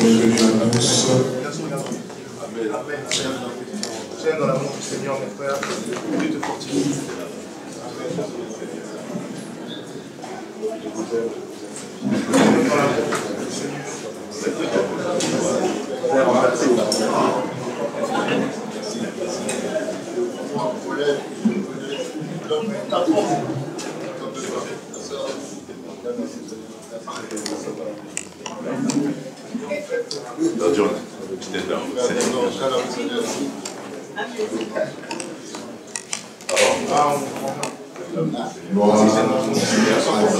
bienvenue à tous. Tiens dans l'amour du Seigneur, mes frères, Dieu te fortifie. Gloire à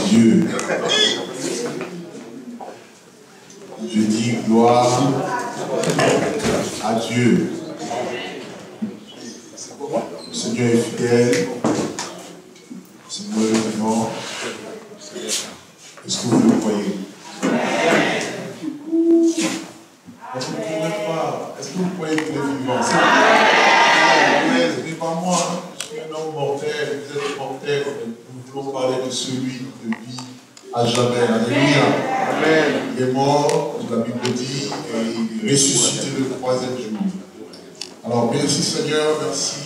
Dieu. Je dis gloire à Dieu. Le Seigneur est fidèle. Seigneur est vivant. Est-ce que vous le croyez? Est-ce que vous croyez qu'il est vivant? Ce n'est pas moi. Je suis un homme mortel. Vous êtes mortel. Nous voulons parler de celui de vie à jamais. Alléluia. Amen. Il est mort, la Bible dit, et il est ressuscité le 3e jour. Alors, merci Seigneur, merci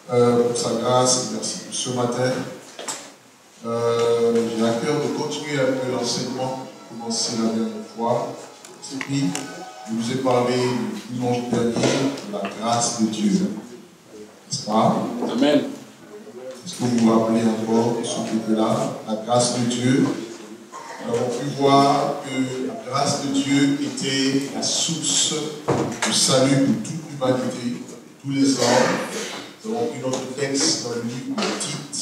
pour sa grâce, merci pour ce matin. J'ai à cœur de continuer un peu l'enseignement, commencé la dernière fois. C'est puis, je vous ai parlé le dimanche dernier de la grâce de Dieu. N'est-ce pas? Amen. Est-ce que vous vous rappelez encore ce qui était là? La grâce de Dieu. Nous avons pu voir que la grâce de Dieu était la source du salut pour toute l'humanité, tous les hommes. Nous avons pris notre texte dans le livre de Tite,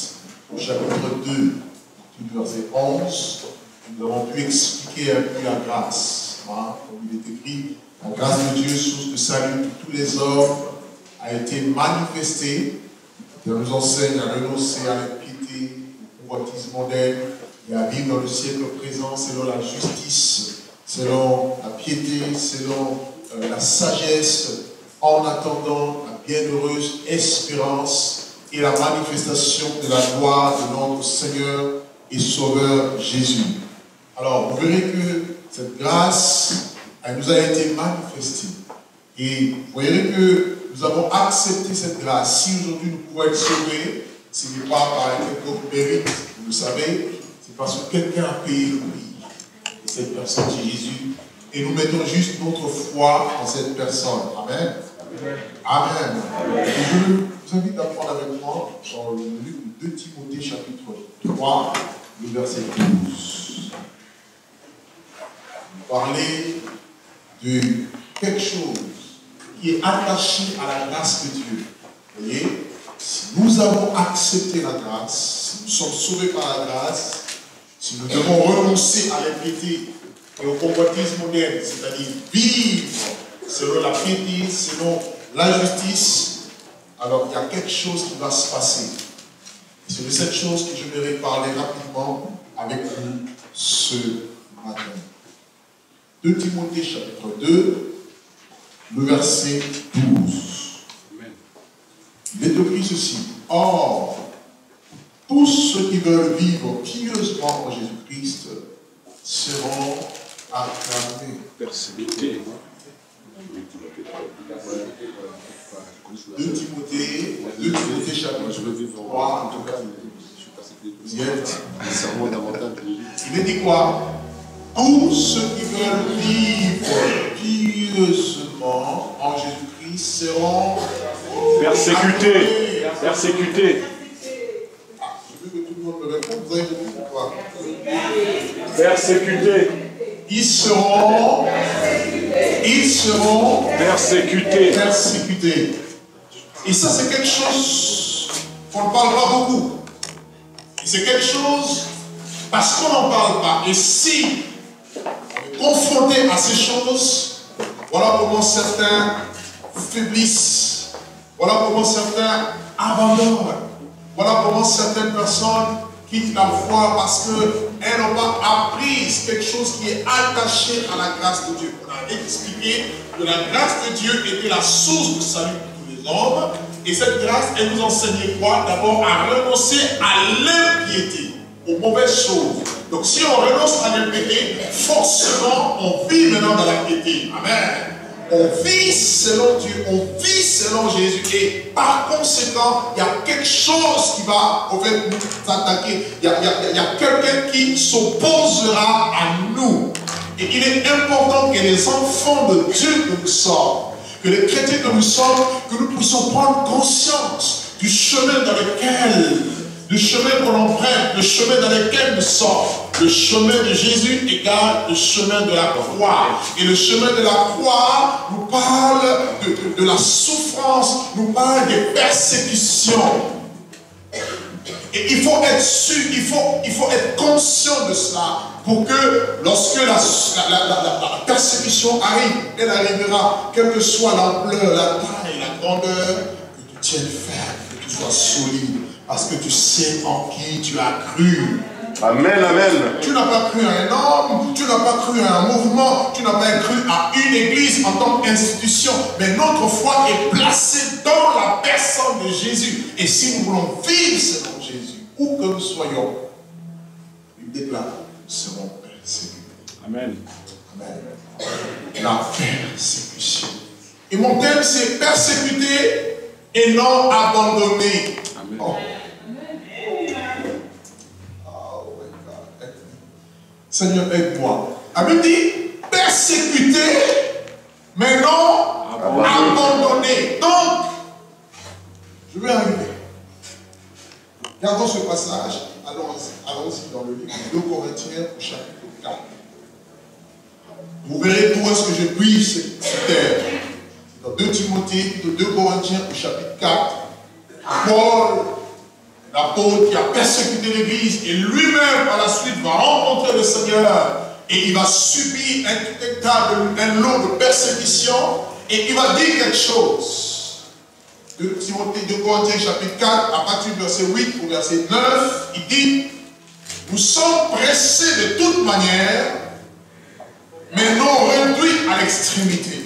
au chapitre 2, du verset 11. Nous avons pu expliquer un peu la grâce. Hein, comme il est écrit, la grâce de Dieu, source de salut pour tous les hommes, a été manifestée. Elle nous enseigne à renoncer à l'impiété, au convoitisme mondain, et à vivre dans le siècle présent selon la justice, selon la piété, selon la sagesse, en attendant la bienheureuse espérance et la manifestation de la gloire de notre Seigneur et Sauveur Jésus. Alors, vous verrez que cette grâce, elle nous a été manifestée. Et vous verrez que nous avons accepté cette grâce. Si aujourd'hui nous pouvons être sauvés, ce n'est pas par quelconque mérite, vous le savez, c'est parce que quelqu'un a payé le prix. Et cette personne, c'est Jésus. Et nous mettons juste notre foi en cette personne. Amen. Amen. Amen. Et je vous invite à prendre avec moi dans le livre de 2 Timothée, chapitre 3, le verset 12. Vous parlez de quelque chose qui est attaché à la grâce de Dieu. Vous voyez, si nous avons accepté la grâce, si nous sommes sauvés par la grâce, si nous devons renoncer à l'impiété et au convoitisme moderne, c'est-à-dire vivre selon la piété, selon la justice, alors il y a quelque chose qui va se passer. Et c'est de cette chose que je vais parler rapidement avec vous ce matin. 2 Timothée chapitre 2, le verset 12. Il est écrit ceci. Or, tous ceux qui veulent vivre pieusement en Jésus-Christ seront acclamés. Persécutés. 2 Timothée chapitre 3, en tout cas, il est dit quoi? Tous ceux qui veulent vivre pieusement en Jésus-Christ seront persécutés. Persécutés. Je veux que tout le monde me réponde. Vous avez compris pourquoi? Persécutés. Ils seront persécutés. Et ça, c'est quelque chose qu'on ne parle pas beaucoup. Et c'est quelque chose parce qu'on n'en parle pas. Et si on est confronté à ces choses, voilà comment certains faiblissent. Voilà comment certains abandonnent. Voilà comment certaines personnes quittent la foi parce qu'elles n'ont pas appris quelque chose qui est attaché à la grâce de Dieu. On a expliqué que la grâce de Dieu était la source de salut pour tous les hommes. Et cette grâce, elle nous enseignait quoi? D'abord à renoncer à l'impiété. aux mauvaises choses. Donc si on renonce à le péché, forcément on vit maintenant dans la piété. Amen. On vit selon Dieu, on vit selon Jésus. Et par conséquent, il y a quelque chose qui va nous attaquer. Il y a quelqu'un qui s'opposera à nous. Et il est important que les enfants de Dieu que nous sommes, que les chrétiens que nous sommes, que nous puissions prendre conscience du chemin dans lequel, le chemin que l'on prête, le chemin dans lequel nous sommes. Le chemin de Jésus égale le chemin de la croix. Et le chemin de la croix nous parle de la souffrance, nous parle des persécutions. Et il faut être sûr, il faut être conscient de cela pour que lorsque la persécution arrive, elle arrivera, quelle que soit l'ampleur, la taille, la grandeur, que tu tiennes ferme, que tu sois solide, parce que tu sais en qui tu as cru. Amen, amen. Tu n'as pas cru à un homme, tu n'as pas cru à un mouvement, tu n'as pas cru à une église en tant qu'institution, mais notre foi est placée dans la personne de Jésus. Et si nous voulons vivre selon Jésus, où que nous soyons, il déclare, nous serons persécutés. Amen. Amen. La persécution. Et mon thème, c'est persécuter et non abandonner. Amen. Oh. Seigneur, aide-moi. La Bible dit persécuter, mais non abandonner. Donc, je vais arriver. Regardons ce passage. Allons-y dans le livre de 2 Corinthiens, au chapitre 4. Vous verrez où est-ce que je puis ce terme. Dans 2 Timothée, de 2 Corinthiens, au chapitre 4. Paul, l'apôtre qui a persécuté l'église et lui-même par la suite va rencontrer le Seigneur et il va subir un lot de persécution et il va dire quelque chose. De Timothée, 2 Corinthiens chapitre 4 à partir du verset 8 au verset 9, il dit: nous sommes pressés de toute manière mais non réduits à l'extrémité.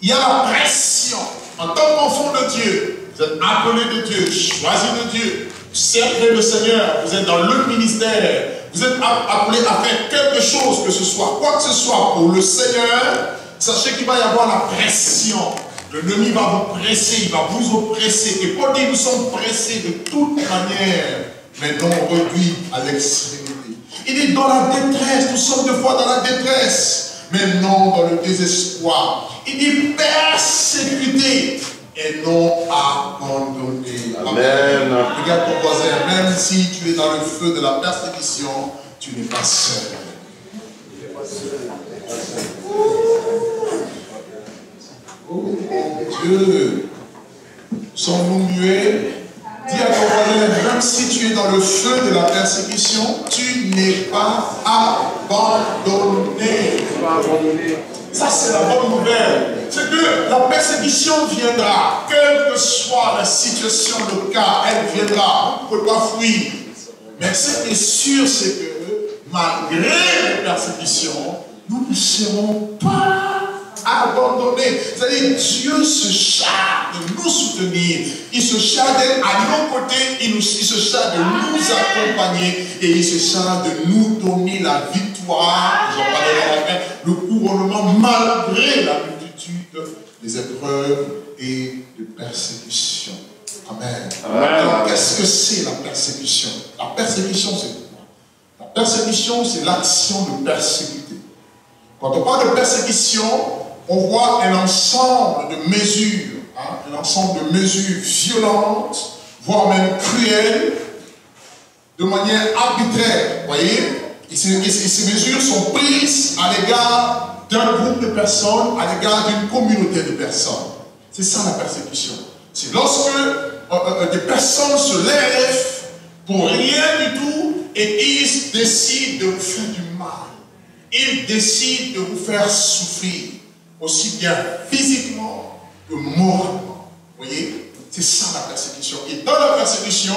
Il y a la pression en tant qu'enfant de Dieu. Vous êtes appelés de Dieu, choisis de Dieu, servez le Seigneur, vous êtes dans le ministère, vous êtes appelés à faire quelque chose, que ce soit quoi que ce soit pour le Seigneur. Sachez qu'il va y avoir la pression. L'ennemi va vous presser, il va vous oppresser. Et Paul dit, nous sommes pressés de toute manière, mais non réduits à l'extrémité. Il est dans la détresse, nous sommes des fois dans la détresse, mais non dans le désespoir. Il dit persécutés et non abandonnés. Amen. Regarde ton voisin, même si tu es dans le feu de la persécution, tu n'es pas seul. Oh mon Dieu, sommes-nous muets? Dis à ton voisin, même si tu es dans le feu de la persécution, tu n'es pas abandonné. Ça, c'est la bonne nouvelle. C'est que la persécution viendra, quelle que soit la situation, le cas, elle viendra. On ne peut pas fuir. Mais ce qui est sûr, c'est que malgré les persécutions, nous ne serons pas abandonnés. C'est-à-dire, Dieu se charge de nous soutenir. Il se charge d'être à nos côtés. Il se charge de nous accompagner. Et il se charge de nous donner la victoire. J'en parlerai à la fin. Le couronnement malgré la multitude des épreuves et des persécutions. Amen. Alors, qu'est-ce que c'est la persécution? La persécution, c'est quoi? La persécution, c'est l'action de persécuter. Quand on parle de persécution, on voit un ensemble de mesures, un ensemble de mesures violentes, voire même cruelles, de manière arbitraire, vous voyez? Et ces mesures sont prises à l'égard d'un groupe de personnes, à l'égard d'une communauté de personnes. C'est ça la persécution. C'est lorsque des personnes se lèvent pour rien du tout et ils décident de vous faire du mal. Ils décident de vous faire souffrir, aussi bien physiquement que moralement. Vous voyez? C'est ça la persécution. Et dans la persécution,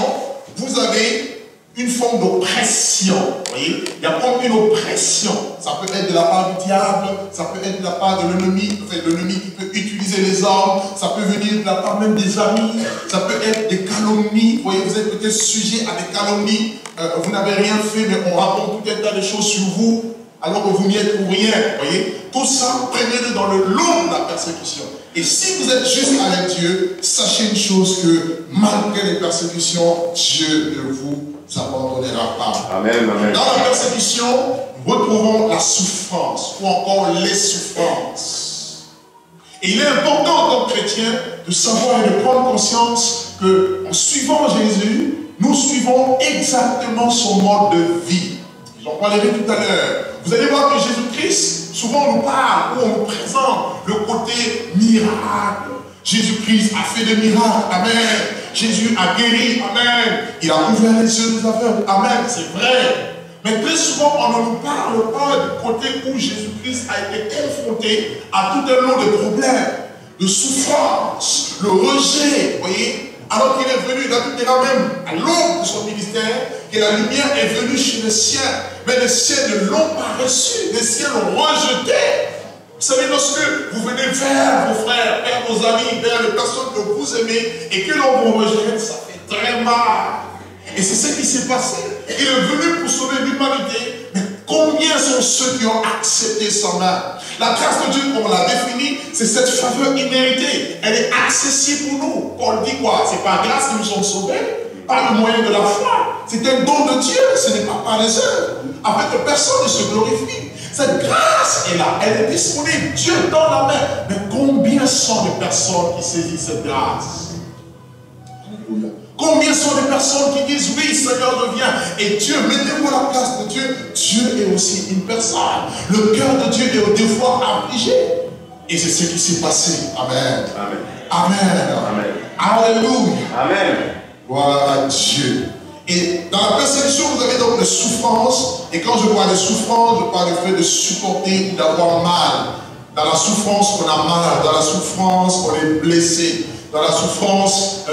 vous avez une forme d'oppression. Vous voyez, il y a comme une oppression. Ça peut être de la part du diable, ça peut être de la part de l'ennemi, enfin, l'ennemi qui peut utiliser les hommes, ça peut venir de la part même des amis, ça peut être des calomnies. Vous voyez, vous êtes peut-être sujet à des calomnies, vous n'avez rien fait, mais on raconte tout un tas de choses sur vous, alors que vous n'y êtes pour rien. Vous voyez, tout ça, prenez-le dans le lot de la persécution. Et si vous êtes juste avec Dieu, sachez une chose que malgré les persécutions, Dieu ne vous abandonnera pas. Amen, amen. Dans la persécution, nous retrouvons la souffrance ou encore les souffrances. Et il est important en tant que chrétien de savoir et de prendre conscience qu'en suivant Jésus, nous suivons exactement son mode de vie. J'en parlerai tout à l'heure. Vous allez voir que Jésus-Christ, souvent on nous parle ou on nous présente le côté miracle. Jésus-Christ a fait des miracles, amen. Jésus a guéri, amen. Il a ouvert les yeux des aveugles, amen, c'est vrai. Mais très souvent, on ne nous parle pas du côté où Jésus-Christ a été confronté à tout un lot de problèmes, de souffrances, le rejet, vous voyez. Alors qu'il est venu, il a tout là même à l'aube de son ministère, que la lumière est venue chez les siens. Mais les siens ne l'ont pas reçu, les siens l'ont rejeté. Vous savez, lorsque vous venez vers vos frères, vers vos amis, vers les personnes que vous aimez, et que l'on vous rejette, ça fait très mal. Et c'est ce qui s'est passé. Il est venu pour sauver l'humanité, mais combien sont ceux qui ont accepté sa main? La grâce de Dieu, comme on l'a défini, c'est cette faveur imméritée. Elle est accessible pour nous. Paul dit quoi? C'est par grâce que nous sommes sauvés, par le moyen de la foi. C'est un don de Dieu, ce n'est pas par les œuvres, afin que personne ne se glorifie. Cette grâce est là, elle est disponible. Dieu donne la main. Mais combien sont les personnes qui saisissent cette grâce? Alléluia. Combien sont les personnes qui disent oui, Seigneur, je viens. Et Dieu, mettez-vous à la place de Dieu. Dieu est aussi une personne. Le cœur de Dieu est des fois affligé. Et c'est ce qui s'est passé. Amen. Amen. Amen. Amen. Alléluia. Amen. Gloire à Dieu. Et dans la persécution, vous avez donc des souffrances. Et quand je parle de souffrance, je parle du fait de supporter ou d'avoir mal. Dans la souffrance, on a mal. Dans la souffrance, on est blessé. Dans la souffrance,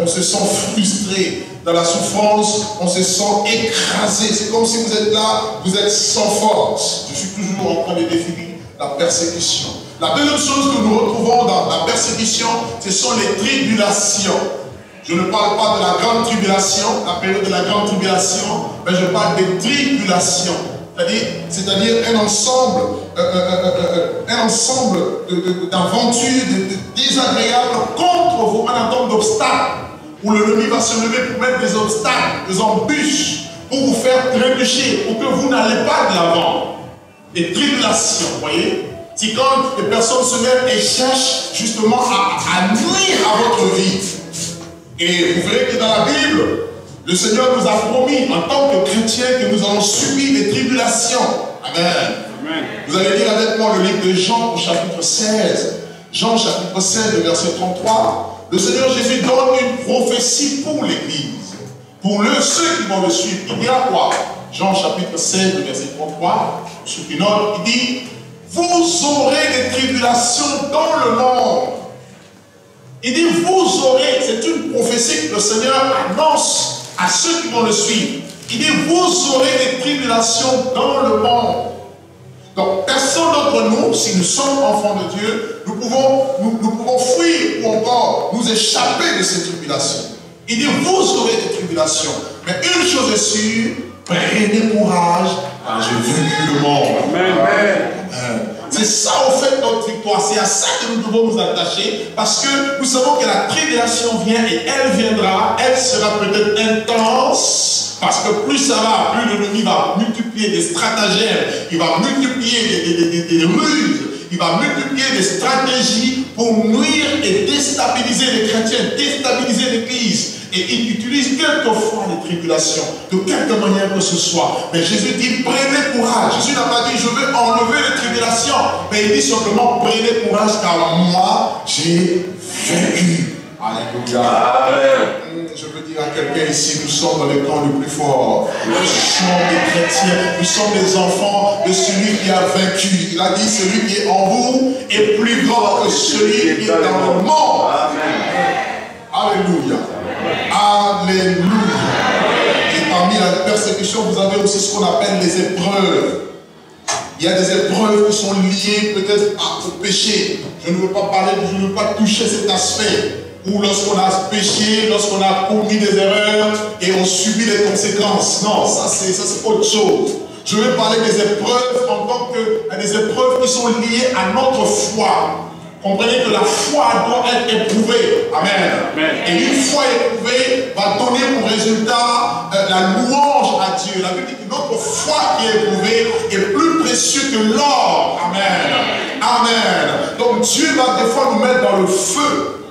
on se sent frustré. Dans la souffrance, on se sent écrasé. C'est comme si vous êtes là, vous êtes sans force. Je suis toujours en train de définir la persécution. La deuxième chose que nous retrouvons dans la persécution, ce sont les tribulations. Je ne parle pas de la grande tribulation, la période de la grande tribulation, mais je parle des tribulations. C'est-à-dire un ensemble d'aventures, de désagréables contre vous, un ensemble d'obstacles, où l'ennemi va se lever pour mettre des obstacles, des embûches, pour vous faire trébucher, pour que vous n'allez pas de l'avant. Des tribulations, vous voyez? C'est quand les personnes se lèvent et cherchent justement à nuire à votre vie. Et vous verrez que dans la Bible, le Seigneur nous a promis, en tant que chrétiens, que nous allons subir des tribulations. Amen. Amen. Vous allez lire avec moi le livre de Jean au chapitre 16. Jean chapitre 16, verset 33. Le Seigneur Jésus donne une prophétie pour l'Église. Pour ceux qui vont le suivre. Il dit à quoi? Jean chapitre 16, verset 33. Ceux qui notent, il dit: vous aurez des tribulations dans le monde. Il dit, vous aurez, c'est une prophétie que le Seigneur annonce à ceux qui vont le suivre. Il dit, vous aurez des tribulations dans le monde. Donc, personne d'entre nous, si nous sommes enfants de Dieu, nous pouvons fuir ou encore nous échapper de ces tribulations. Il dit, vous aurez des tribulations. Mais une chose est sûre, prenez courage, car j'ai vaincu le monde. Amen. Amen. C'est ça, au fait, notre victoire. C'est à ça que nous devons nous attacher, parce que nous savons que la tribulation vient et elle viendra. Elle sera peut-être intense, parce que plus ça va, plus l'ennemi va multiplier des stratagèmes, il va multiplier des ruses, il va multiplier des stratégies pour nuire et déstabiliser les chrétiens, déstabiliser l'Église. Et il utilise quelquefois les tribulations, de quelque manière que ce soit. Mais Jésus dit, prenez courage. Jésus n'a pas dit, je veux enlever les tribulations. Mais il dit simplement, prenez courage, car moi, j'ai vaincu. Alléluia. Amen. Je veux dire à quelqu'un ici, nous sommes dans le camp le plus fort. Nous sommes des chrétiens, nous sommes des enfants de celui qui a vaincu. Il a dit, celui qui est en vous est plus grand que celui qui est dans le monde. Amen. Alléluia. Alléluia. Et par parmi la persécution, vous avez aussi ce qu'on appelle les épreuves. Il y a des épreuves qui sont liées peut-être au péché. Je ne veux pas parler, je ne veux pas toucher cet aspect où lorsqu'on a péché, lorsqu'on a commis des erreurs et on subit les conséquences. Non, ça c'est autre chose. Je vais parler des épreuves en tant que des épreuves qui sont liées à notre foi. Comprenez que la foi doit être éprouvée. Amen. Amen. Et une foi éprouvée va donner pour résultat la louange à Dieu. La Bible dit que notre foi qui est éprouvée est plus précieuse que l'or. Amen. Amen. Donc Dieu va des fois nous mettre dans le feu.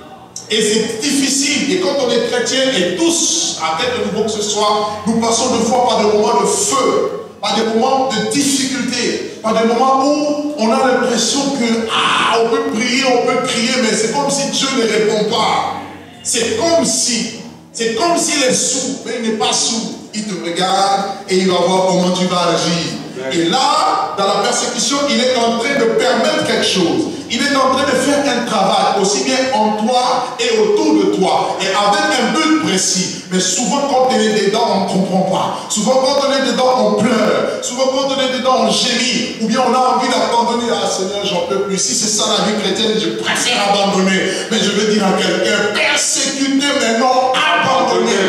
Et c'est difficile. Et quand on est chrétien, et tous, à quelque niveau que ce soit, nous passons des fois par des moments de feu, par des moments de difficulté, par des moments où on a l'impression que, on peut prier, mais c'est comme si Dieu ne répond pas. C'est comme s'il est sourd, mais il n'est pas sourd. Il te regarde et il va voir comment tu vas agir. Et là, dans la persécution, il est en train de permettre quelque chose. Il est en train de faire un travail, aussi bien en toi et autour de toi, et avec un but précis. Mais souvent, quand on est dedans, on ne comprend pas. Souvent, quand on est dedans, on pleure. Souvent, quand on est dedans, on gémit. Ou bien on a envie d'abandonner. Ah Seigneur, j'en peux plus. Si c'est ça la vie chrétienne, je préfère abandonner. Mais je veux dire à quelqu'un, persécuter, mais non abandonner.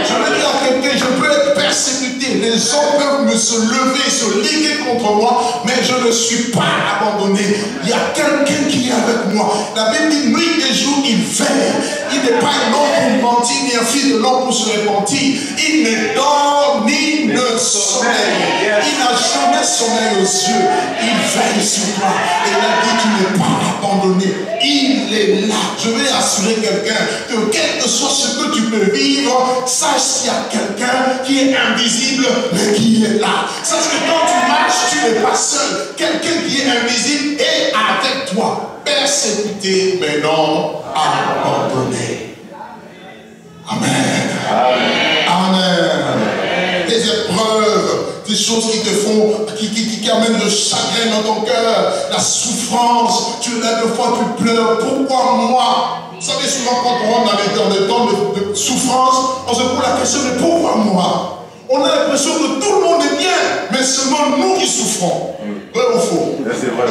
Je veux dire à quelqu'un, je peux être persécuté. Les hommes peuvent se lever, se liguer contre moi, mais je ne suis pas abandonné. Il y a quelqu'un qui est avec moi. La Bible dit, nuit et jour, il veille. Il n'est pas un homme pour mentir, ni un fils de l'homme pour se repentir. Il ne dort ni ne sommeille. Il n'a jamais sommeil aux yeux. Il veille sur toi. Et il a dit, tu n'es pas abandonné. Il est là. Je vais assurer quelqu'un que quel que soit ce que tu peux vivre, sache qu'il y a quelqu'un qui est invisible, mais qui est là. Sache que quand tu marches, tu n'es pas seul. Quelqu'un qui est invisible est avec toi. Persécuté, mais non abandonné. Amen. Amen. Amen. Des épreuves, des choses qui te font, qui amènent le chagrin dans ton cœur, la souffrance. Tu lèves des fois, tu pleures. Pourquoi moi? Vous savez, souvent quand on rentre dans des temps de souffrance, on se pose la question de pourquoi moi? On a l'impression que tout le monde est bien, mais seulement nous qui souffrons. Vrai ou faux? C'est vrai.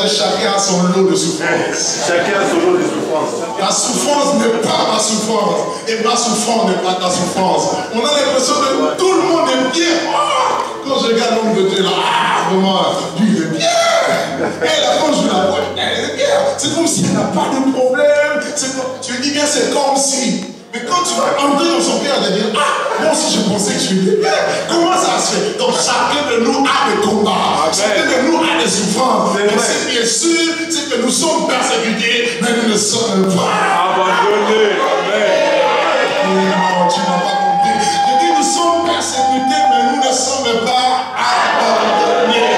Chacun a son lot de souffrance. Chacun a son lot de souffrance. Ta souffrance n'est pas ma souffrance. Et ma souffrance n'est pas ta souffrance. On a l'impression que tout le monde est bien. Quand je regarde l'homme de Dieu là, vraiment, lui il est bien. Et là, quand je la vois, elle est bien. C'est comme si elle n'a pas de problème. Tu dis bien, c'est comme si. Mais quand tu vas entrer dans son cœur, elle va dire, moi aussi je pensais que je suis bien. Comment ça se fait? Donc chacun de nous a des combats. Chacun de nous a des souffrances. Mais ce qui est sûr, c'est que nous sommes persécutés, mais nous ne sommes pas abandonnés. Non, tu n'as pas compris. Je dis, nous sommes persécutés, mais nous ne sommes pas abandonnés.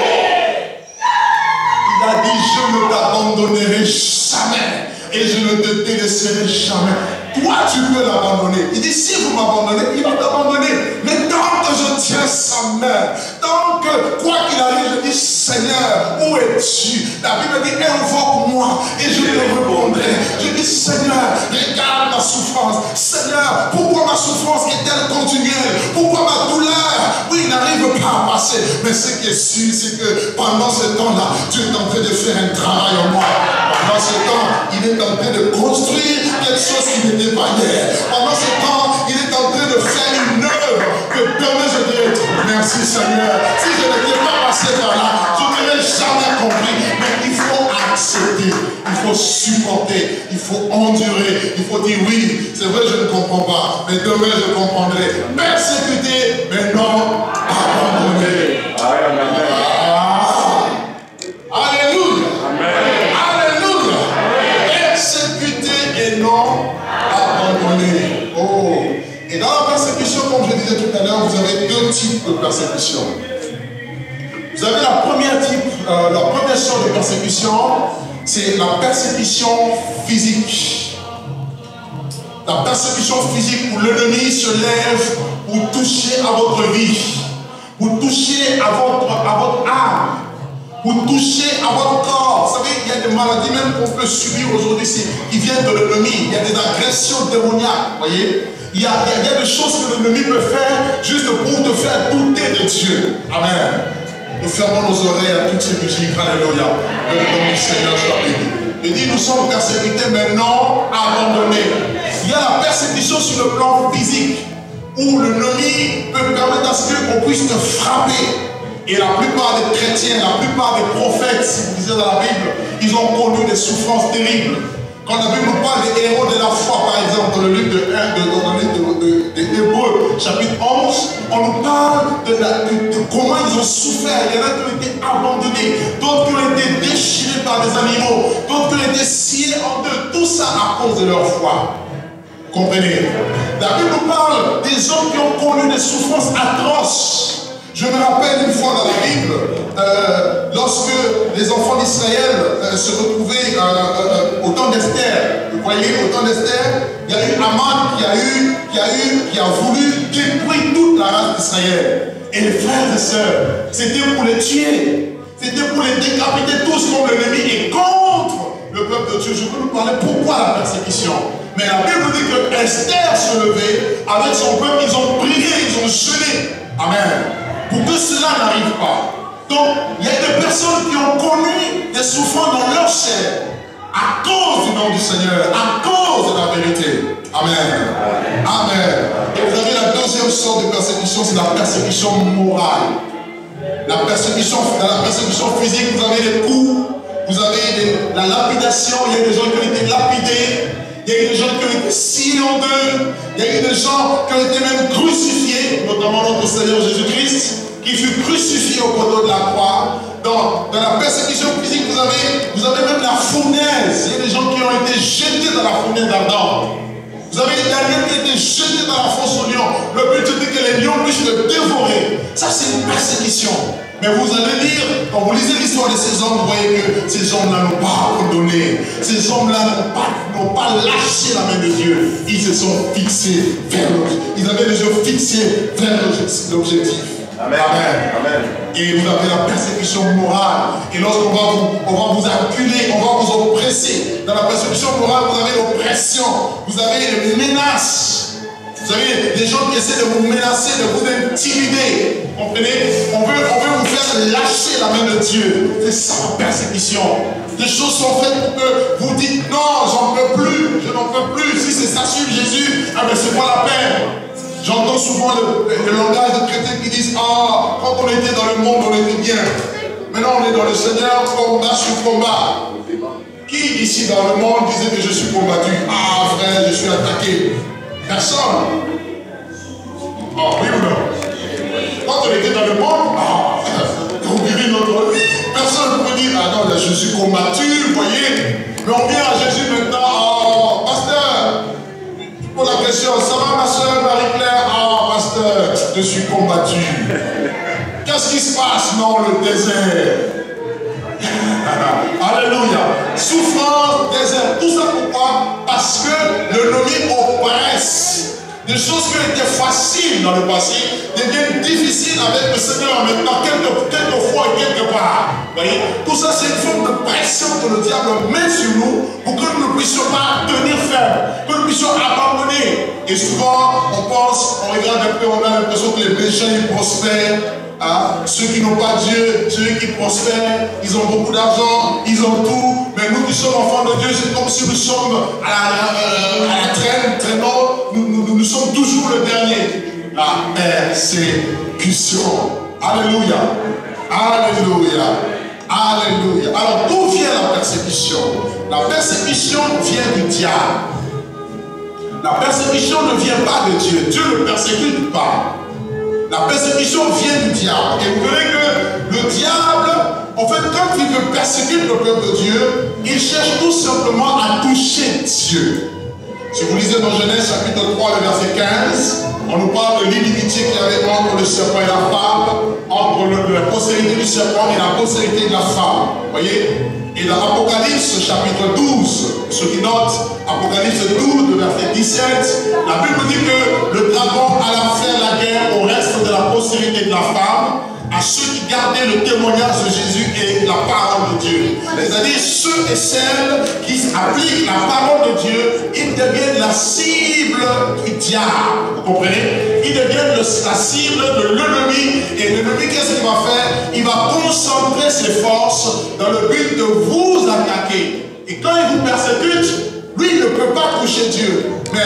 Il a dit, je ne t'abandonnerai jamais. Et je ne te délaisserai jamais. Toi, tu peux l'abandonner. Il dit, si vous m'abandonnez, il va t'abandonner. Mais tant que je tiens sa main, tant que, quoi qu'il arrive, je dis, Seigneur, où es-tu? La Bible dit, invoque-moi et je te répondrai. Je dis, Seigneur, regarde ma souffrance. Seigneur, pourquoi ma souffrance est-elle continuelle? Pourquoi ma douleur, oui, n'arrive pas à passer? Mais ce qui est sûr, c'est que pendant ce temps-là, Dieu est en train de faire un travail en moi. Pendant ce temps, il est en train de construire quelque chose qui n'était pas hier. Pendant ce temps, il est en train de faire une œuvre que demain je dirais, merci Seigneur. Si je n'étais pas passé par là, je n'aurais jamais compris. Mais il faut accepter, il faut supporter, il faut endurer, il faut dire oui, c'est vrai je ne comprends pas, mais demain je comprendrai. Persécuter, mais non abandonner. Alléluia. Alléluia. Persécuter et non abandonner. Oh. Et dans la persécution, comme je disais tout à l'heure, vous avez deux types de persécution. Vous avez la première sorte de persécution, c'est la persécution physique. La persécution physique où l'ennemi se lève pour toucher à votre vie, pour toucher à votre âme, pour toucher à votre corps. Vous savez, il y a des maladies même qu'on peut subir aujourd'hui qui viennent de l'ennemi. Il y a des agressions démoniaques, vous voyez. Il y a des choses que l'ennemi peut faire juste pour te faire douter de Dieu. Amen. Nous fermons nos oreilles à toutes ces musiques. Alléluia. Que le nom du Seigneur soit béni. Il dit, nous sommes persécutés mais non abandonnés. Il y a la persécution sur le plan physique, où l'ennemi peut permettre à ce qu'on puisse te frapper. Et la plupart des chrétiens, la plupart des prophètes, si vous lisez dans la Bible, ils ont connu des souffrances terribles. Quand la Bible nous parle des héros de la foi, par exemple, dans le livre de Hébreux, chapitre 11, on nous parle de comment ils ont souffert. Il y en a qui ont été abandonnés, d'autres qui ont été déchirés par des animaux, d'autres qui ont été sciés en deux. Tout ça à cause de leur foi. Comprenez? La Bible nous parle des hommes qui ont connu des souffrances atroces. Je me rappelle une fois dans la Bible, lorsque les enfants d'Israël se retrouvaient au temps d'Esther. Vous voyez, au temps d'Esther, il y a eu Aman qui a voulu détruire toute la race d'Israël. Et les frères et sœurs, c'était pour les tuer. C'était pour les décapiter tous comme l'ennemi est contre le peuple de Dieu. Je peux nous parler pourquoi la persécution. Mais la Bible dit que Esther se levait avec son peuple, ils ont prié, ils ont jeûné. Amen. Pour que cela n'arrive pas. Donc, il y a des personnes qui ont connu des souffrances dans leur chair à cause du nom du Seigneur, à cause de la vérité. Amen. Amen. Et vous avez la deuxième sorte de persécution, c'est la persécution morale. Dans la persécution physique, vous avez des coups, vous avez la lapidation, il y a des gens qui ont été lapidés. Il y a eu des gens qui ont été sciés en deux. Il y a eu des gens qui ont été même crucifiés, notamment notre Seigneur Jésus-Christ, qui fut crucifié au poteau de la croix. Dans la persécution physique, vous avez même la fournaise. Il y a des gens qui ont été jetés dans la fournaise ardente. Vous avez des Daniel qui ont été jetés dans la fosse aux lions. Le but était que les lions puissent le dévorer. Ça, c'est une persécution. Mais vous allez lire, quand vous lisez l'histoire de ces hommes, vous voyez que ces hommes-là n'ont pas abandonné. Ces hommes-là n'ont pas lâché la main de Dieu. Ils se sont fixés vers l'objectif. Ils avaient les yeux fixés vers l'objectif. Amen. Amen. Et vous avez la persécution morale. Et lorsqu'on va vous acculer, on va vous oppresser. Dans la persécution morale, vous avez l'oppression. Vous avez les menaces. Vous savez, des gens qui essaient de vous menacer, de vous intimider. Comprenez? On veut vous faire lâcher la main de Dieu. C'est ça la persécution. Des choses sont faites pour que vous dites non, j'en peux plus, je n'en peux plus. Si c'est ça suivre Jésus, ah ben c'est pas la peine. J'entends souvent le langage de chrétiens qui disent ah, quand on était dans le monde, on était bien. Maintenant on est dans le Seigneur, combat sur combat. Qui ici dans le monde disait que je suis combattu? Ah frère, je suis attaqué. Personne. Oh, oui ou non? Quand on était dans le monde, on vivait notre vie. Personne ne peut dire, ah non, je suis combattu, vous voyez. Mais on vient à Jésus maintenant, oh, pasteur, tu poses la question, ça va ma soeur Marie-Claire? Ah, pasteur, je suis combattu. Qu'est-ce qui se passe? Non, le désert. Alléluia. Souffrance, désert, tout ça pourquoi? Parce que l'ennemi oppresse. Des choses qui étaient faciles dans le passé deviennent difficiles avec le Seigneur maintenant, quelquefois et quelque part. Voyez? Tout ça, c'est une forme de pression que le diable met sur nous pour que nous ne puissions pas tenir ferme, que nous puissions abandonner. Et souvent, on pense, on regarde un peu, on a l'impression que les méchants ils prospèrent. Hein? Ceux qui n'ont pas Dieu, ceux qui prospèrent, ils ont beaucoup d'argent, ils ont tout. Mais nous qui sommes enfants de Dieu, c'est comme si nous sommes à la traîne, traînant. Nous sommes toujours le dernier. La persécution. Alléluia. Alléluia. Alléluia. Alors, d'où vient la persécution? La persécution vient du diable. La persécution ne vient pas de Dieu. Dieu ne persécute pas. La persécution vient du diable. Et vous verrez que le diable, en fait, quand il veut persécuter le peuple de Dieu, il cherche tout simplement à toucher Dieu. Si vous lisez dans Genèse chapitre 3, le verset 15, on nous parle de l'inimitié qu'il y avait entre le serpent et la femme, entre la postérité du serpent et la postérité de la femme. Vous voyez? Et dans Apocalypse chapitre 12, ceux qui notent, Apocalypse 12, le verset 17, la Bible dit que le dragon alla faire la guerre au reste de la postérité de la femme, à ceux qui gardaient le témoignage de Jésus et la parole de Dieu. C'est-à-dire ceux et celles qui appliquent la parole de Dieu, ils deviennent la cible du diable. Vous comprenez? Ils deviennent la cible de l'ennemi. Et l'ennemi, qu'est-ce qu'il va faire? Il va concentrer ses forces dans le but de vous attaquer. Et quand il vous persécute, lui, il ne peut pas toucher Dieu. Mais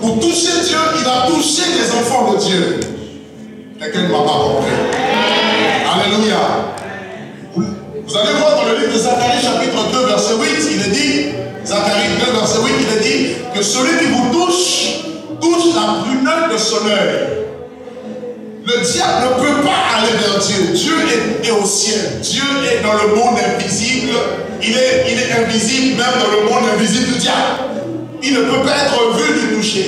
pour toucher Dieu, il va toucher les enfants de Dieu. Quelqu'un ne m'a pas compris. Alléluia. Vous allez voir dans le livre de Zacharie chapitre 2 verset 8, il est dit, Zacharie 2 verset 8, il est dit que celui qui vous touche la prunelle de son œil. Le diable ne peut pas aller vers Dieu. Dieu est au ciel. Dieu est dans le monde invisible. Il est invisible même dans le monde invisible du diable. Il ne peut pas être vu ni touché.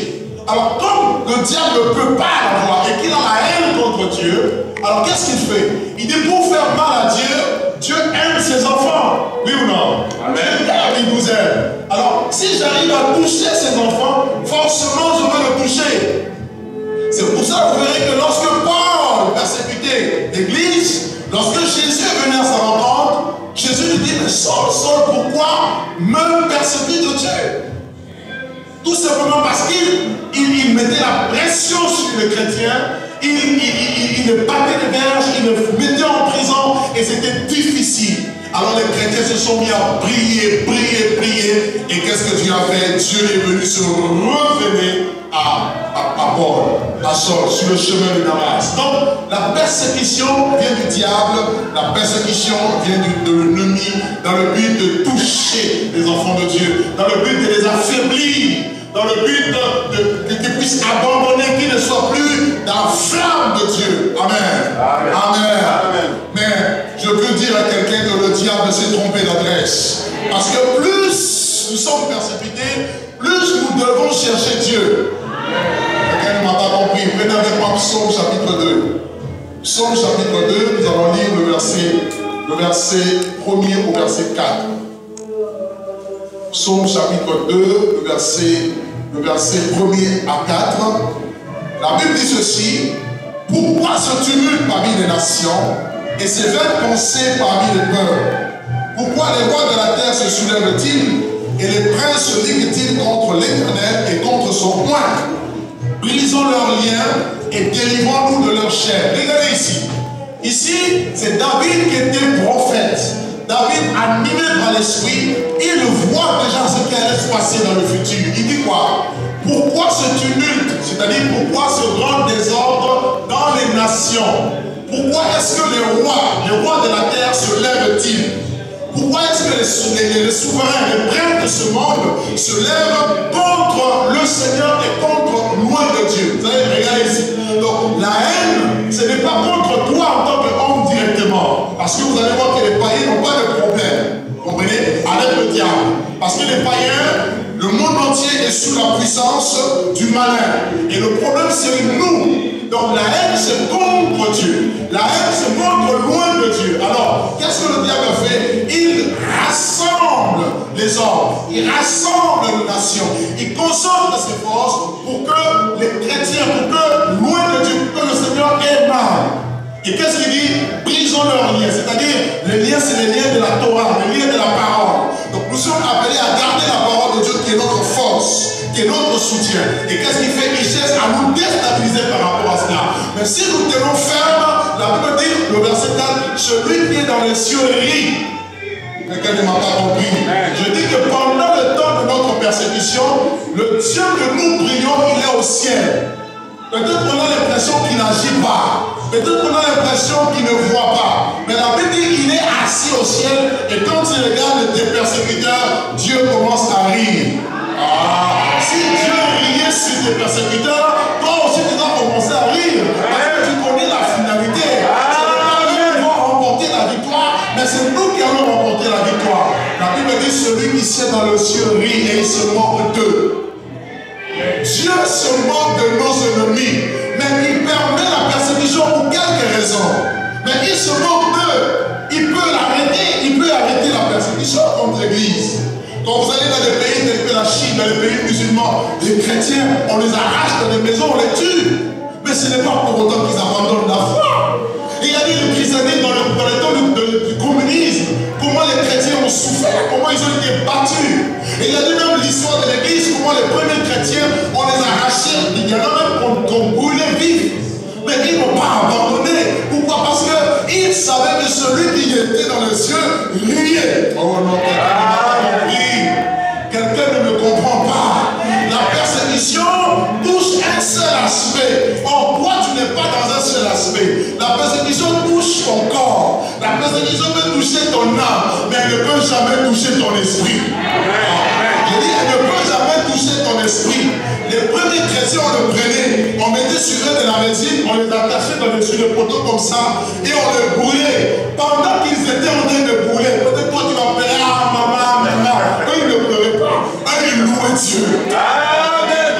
Alors comme le diable ne peut pas l'avoir et qu'il a la haine contre Dieu, alors qu'est-ce qu'il fait? Il dit pour faire mal à Dieu, Dieu aime ses enfants. Oui ou non? Amen. Il nous aime. Alors si j'arrive à toucher ses enfants, forcément je vais le toucher. C'est pour ça que vous verrez que lorsque Paul persécutait l'Église, lorsque Jésus est venu à sa rencontre, Jésus lui dit, mais Saul, Saul, pourquoi me persécutes-tu? Tout simplement parce qu'il mettait la pression sur les chrétiens, il les battait les verges, il les mettait en prison et c'était difficile. Alors les chrétiens se sont mis à prier, prier, prier. Et qu'est-ce que Dieu a fait? Dieu est venu se révéler à Paul, à Saul, sur le chemin de Damas. Donc la persécution vient du diable, la persécution vient de l'ennemi, dans le but de toucher les enfants de Dieu, dans le but de les affaiblir, dans le but qu'ils puissent abandonner, qu'ils ne soient plus dans la flamme de Dieu. Amen. Amen. Amen. Amen. Mais je veux dire à quelqu'un que le diable s'est trompé d'adresse. Parce que plus nous sommes persécutés, plus nous devons chercher Dieu. Quelqu'un ne m'a pas compris. Prenez avec moi Psaume chapitre 2. Psaume chapitre 2, nous allons lire le verset 1er au verset 4. Psaume chapitre 2, le verset 1er à 4. La Bible dit ceci: pourquoi ce tumulte parmi les nations et ces vaines pensées parmi les peuples? Pourquoi les rois de la terre se soulèvent-ils et les princes se liguent-ils contre l'Éternel et contre son roi? Brisons leurs liens et délivrons-nous de leur chair. Regardez ici. Ici, c'est David qui était prophète. David, animé par l'esprit, il voit déjà ce qui allait se passer dans le futur. Il dit quoi? Pourquoi ce tumulte? C'est-à-dire pourquoi ce grand désordre dans les nations? Pourquoi est-ce que les rois de la terre se lèvent-ils? Pourquoi est-ce que les souverains, les prêtres de ce monde se lèvent contre le Seigneur et contre loin de Dieu? Vous allez regarder ici. Donc la haine, ce n'est pas contre toi en tant qu'homme directement. Parce que vous allez voir que les païens n'ont pas de problème, vous comprenez, avec le diable. Parce que les païens, le monde entier est sous la puissance du malin. Et le problème, c'est nous. Donc la haine, c'est contre Dieu. La haine se montre loin de Dieu. Alors, qu'est-ce que le diable a fait? Il rassemble les hommes. Il rassemble les nations. Il concentre ses forces pour que les chrétiens, pour que loin de Dieu, pour que le Seigneur ait mal. Et qu'est-ce qu'il dit? Brisons leurs liens. C'est-à-dire, les liens, c'est les liens de la Torah, les liens de la parole. Donc nous sommes appelés à garder la parole de Dieu qui est notre force, qui est notre soutien. Et qu'est-ce qu'il fait? Il cherche à nous déstabiliser par rapport à cela. Mais si nous tenons ferme, la Bible dit, le verset 4, celui qui est dans les cieux rit. Quelqu'un ne m'a pas compris. Je dis que pendant le temps de notre persécution, le Dieu que nous prions, il est au ciel. Peut-être qu'on a l'impression qu'il n'agit pas. Peut-être qu'on a l'impression qu'il ne voit pas. Mais la Bible dit qu'il est assis au ciel. Et quand il regarde tes persécuteurs, Dieu commence à rire. Ah, si Dieu riait sur tes persécuteurs, toi aussi tu dois commencer à rire. Parce que tu connais la finalité. Ce n'est pas eux qui vont remporter la victoire, mais c'est nous qui allons remporter la victoire. La Bible dit celui qui sied dans le ciel rit et il se moque d'eux. Dieu se moque de nos ennemis, mais il permet la persécution pour quelques raisons. Mais il se moque d'eux. Il peut l'arrêter, il peut arrêter la persécution. Quand vous allez dans des pays tels que la Chine, dans les pays musulmans, les chrétiens, on les arrache dans les maisons, on les tue. Mais ce n'est pas pour autant qu'ils abandonnent la foi. Et il y a eu le christianisme dans le temps du communisme, comment les chrétiens ont souffert, comment ils ont été battus. Et il y a eu même l'histoire de l'église, comment les premiers chrétiens, on les a arrachés. Il y en a même qu'on brûlait vifs. Mais ils n'ont pas abandonné. Pourquoi? Parce qu'ils savaient que celui qui était dans les cieux riait. Oh non, quelqu'un ne me comprend pas. La persécution touche un seul aspect. Or, toi, tu n'es pas dans un seul aspect. La persécution touche ton corps. La persécution peut toucher ton âme, mais elle ne peut jamais toucher ton esprit. Je dis, elle ne peut jamais toucher ton esprit. Les premiers chrétiens, on le prenait, on mettait sur eux de la résine, on les attachait sur les poteaux comme ça, et on les brûlait. Pendant qu'ils étaient en train de brûler, peut-être toi tu vas pleurer, ah maman, eux ils ne pleuraient pas, eux ils louaient Dieu. Amen.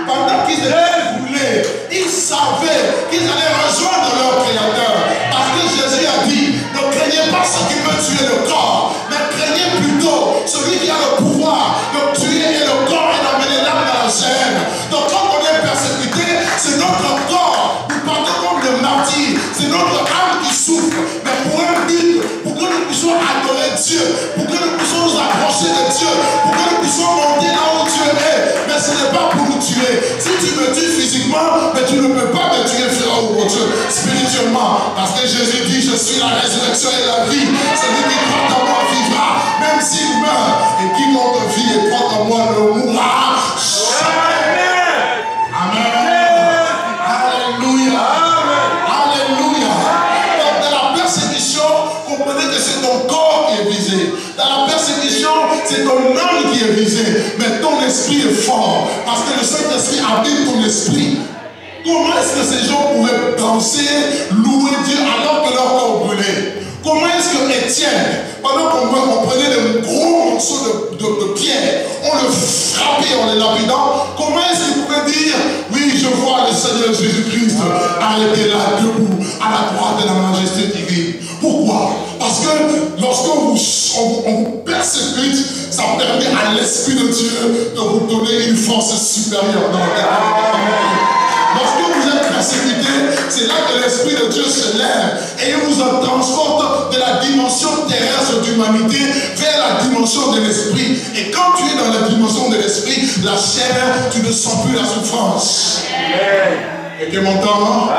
Pendant qu'ils étaient brûlés, ils savaient qu'ils allaient rejoindre leur Créateur. Parce que Jésus a dit, ne craignez pas ce qui peut tuer le corps, mais craignez plutôt celui qui a le pouvoir de tuer et le corps et d'amener l'âme dans la chaîne. Donc quand on est persécuté, c'est notre corps, nous partons comme des martyrs, c'est notre âme qui souffre, mais pour un but, pour que nous puissions adorer Dieu, pour que nous puissions nous approcher de Dieu, pour que nous puissions monter là où Dieu est. Mais ce n'est pas pour nous tuer. Si tu me tues physiquement, mais tu ne peux pas me tuer, frère ou mon Dieu, spirituellement. Parce que Jésus dit, je suis la résurrection et la vie. Celui qui croit en moi vivra, même s'il meurt. Et quiconque vit et croit en moi ne mourra jamais. Amen. Alléluia. Alléluia. Donc dans la persécution, comprenez que c'est ton corps qui est visé. Dans la persécution, c'est ton âme qui est visée. Mais ton esprit est fort. Parce que le Saint-Esprit habite ton esprit. Comment est-ce que ces gens pouvaient danser, louer Dieu alors que leur corps brûlait? Comment est-ce que Étienne, pendant qu'on prenait des gros morceaux de pierre, on le frappait en les lapidant, comment est-ce qu'il pouvait dire, oui, je vois le Seigneur Jésus-Christ arrêté là, debout, à la droite de la majesté divine? Pourquoi? Parce que lorsqu'on vous persécute, ça permet à l'Esprit de Dieu de vous donner une force supérieure dans la Lorsque vous êtes persécuté, c'est là que l'Esprit de Dieu se lève et il vous en transporte de la dimension terrestre d'humanité vers la dimension de l'Esprit. Et quand tu es dans la dimension de l'Esprit, la chair, tu ne sens plus la souffrance. Quelqu'un m'entend?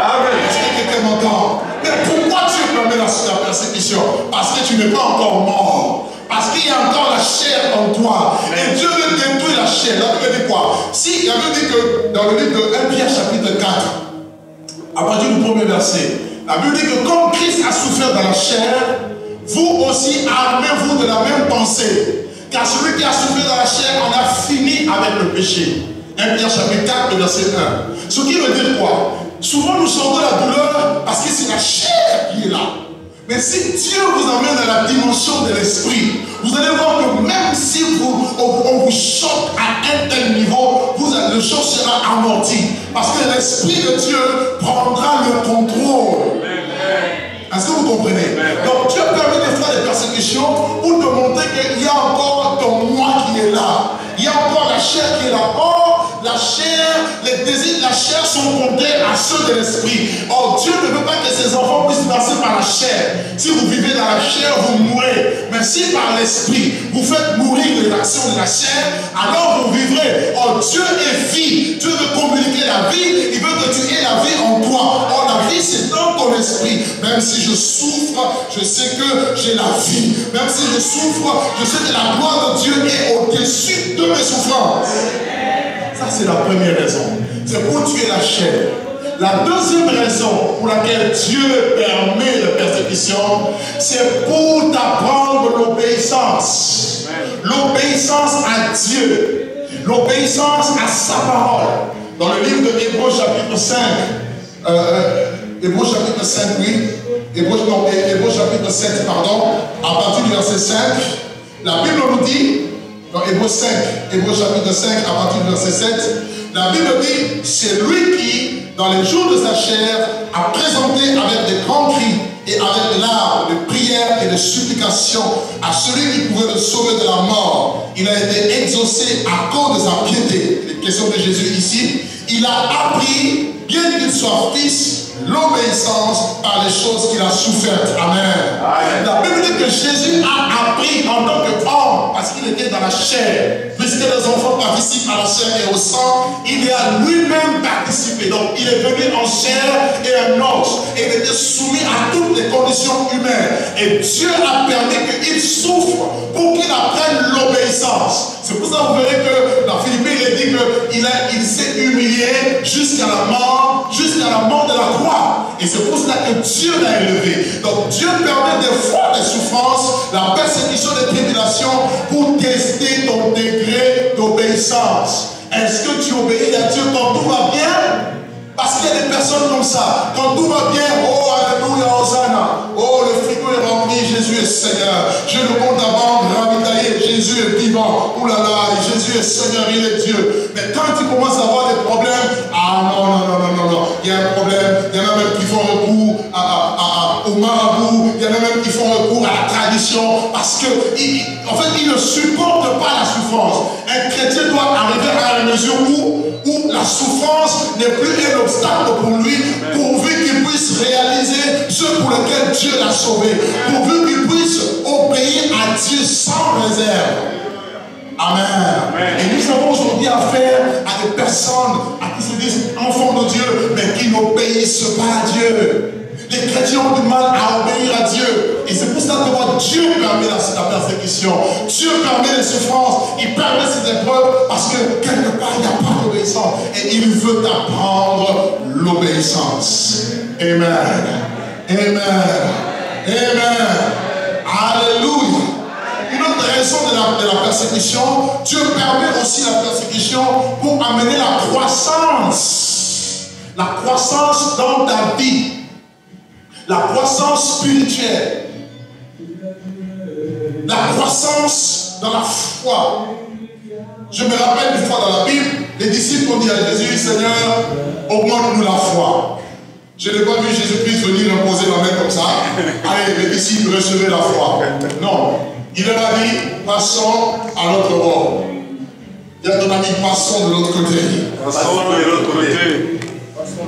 Est-ce que quelqu'un m'entend? Mais pourquoi Dieu permet la persécution? Parce que tu n'es pas encore mort. Parce qu'il y a encore la chair en toi. Et Dieu veut détruire la chair. La Bible dit quoi? Si, la Bible dit que dans le livre de 1 Pierre chapitre 4, à partir du premier verset, la Bible dit que comme Christ a souffert dans la chair, vous aussi armez-vous de la même pensée. Car celui qui a souffert dans la chair en a fini avec le péché. 1 Pierre chapitre 4, verset 1. Ce qui veut dire quoi? Souvent nous sentons la douleur parce que c'est la chair qui est là. Mais si Dieu vous emmène dans la dimension de l'esprit, vous allez voir que même si on vous choque à un tel niveau, le choc sera amorti. Parce que l'esprit de Dieu prendra le contrôle. Est-ce que vous comprenez? Donc Dieu permet des fois des persécutions pour te montrer qu'il y a encore ton moi qui est là. Il y a encore la chair qui est là. Or, la chair, les désirs de la chair sont contraires à ceux de l'esprit. Or, Dieu ne veut pas que ses enfants puissent passer par la chair. Si vous vivez dans la chair, vous mourrez. Mais si par l'esprit, vous faites mourir les actions de la chair, alors vous vivrez. Or, Dieu est vie. Dieu veut communiquer la vie. Il veut que tu aies la vie en toi. Or, la vie, c'est dans ton esprit. Même si je souffre, je sais que j'ai la vie. Même si je souffre, je sais que la gloire de Dieu est au-dessus de mes souffrances. Ça, c'est la première raison. C'est pour tuer la chair. La deuxième raison pour laquelle Dieu permet la persécution, c'est pour t'apprendre l'obéissance. L'obéissance à Dieu. L'obéissance à sa parole. Dans le livre de Hébreux chapitre 5, Hébreux chapitre 5, oui. Hébreux chapitre 7, pardon, à partir du verset 5, la Bible nous dit, dans Hébreux chapitre 5, à partir du verset 7, la Bible dit, c'est lui qui, dans les jours de sa chair, a présenté avec des grands cris et avec des larmes de prière prières et de supplications à celui qui pouvait le sauver de la mort. Il a été exaucé à cause de sa piété. Les questions de Jésus ici. Il a appris, bien qu'il soit fils, l'obéissance par les choses qu'il a souffertes. Amen. Amen. La Bible dit que Jésus a appris en tant qu'homme, parce qu'il était dans la chair, puisque les enfants participent à la chair et au sang, il a lui-même participé. Donc il est venu en chair et en os, et il était soumis à toutes les conditions humaines. Et Dieu a permis qu'il souffre pour qu'il apprenne l'obéissance. C'est pour ça que vous verrez que dans Philippiens, il dit qu'il s'est humilié jusqu'à la mort de la croix. Et c'est pour cela que Dieu l'a élevé. Donc Dieu permet des fois des souffrances, la persécution, des tribulations pour tester ton degré d'obéissance. Est-ce que tu obéis à Dieu quand tout va bien? Parce qu'il y a des personnes comme ça. Quand tout va bien, oh alléluia, Hosanna. Oh, le frigo est rempli, Jésus est Seigneur. J'ai le compte à banque ravitaillé, Jésus est vivant. Ouh là là, Jésus est Seigneur, il est Dieu. Mais quand tu commences à avoir des problèmes, ah non, non, non, non, non, non. Il y a un problème. Il y en a même qui font recours au marabout. Il y en a même qui font recours à la tradition. Parce que, en fait, ils ne supportent pas la souffrance. Un chrétien doit arriver à la mesure où la souffrance n'est plus un obstacle pour lui, pourvu qu'il puisse réaliser ce pour lequel Dieu l'a sauvé, pourvu qu'il puisse obéir à Dieu sans réserve. Amen. Et nous avons aujourd'hui affaire à des personnes qui se disent enfants de Dieu, mais qui n'obéissent pas à Dieu. Les chrétiens ont du mal à obéir à Dieu. Et c'est pour ça que Dieu permet la persécution. Dieu permet les souffrances. Il permet ces épreuves parce que quelque part, il n'y a pas d'obéissance. Et il veut apprendre l'obéissance. Amen. Amen. Amen. Alléluia. Une autre raison de la persécution, Dieu permet aussi la persécution pour amener la croissance. La croissance dans ta vie. La croissance spirituelle, la croissance dans la foi. Je me rappelle une fois dans la Bible, les disciples ont dit à Jésus, Seigneur, augmente-nous la foi. Je n'ai pas vu Jésus-Christ venir imposer la main comme ça. Allez, les disciples, recevez la foi. Non, il leur a dit, passons à l'autre bord. Il y a ton ami, passons de l'autre côté. Passons de l'autre côté.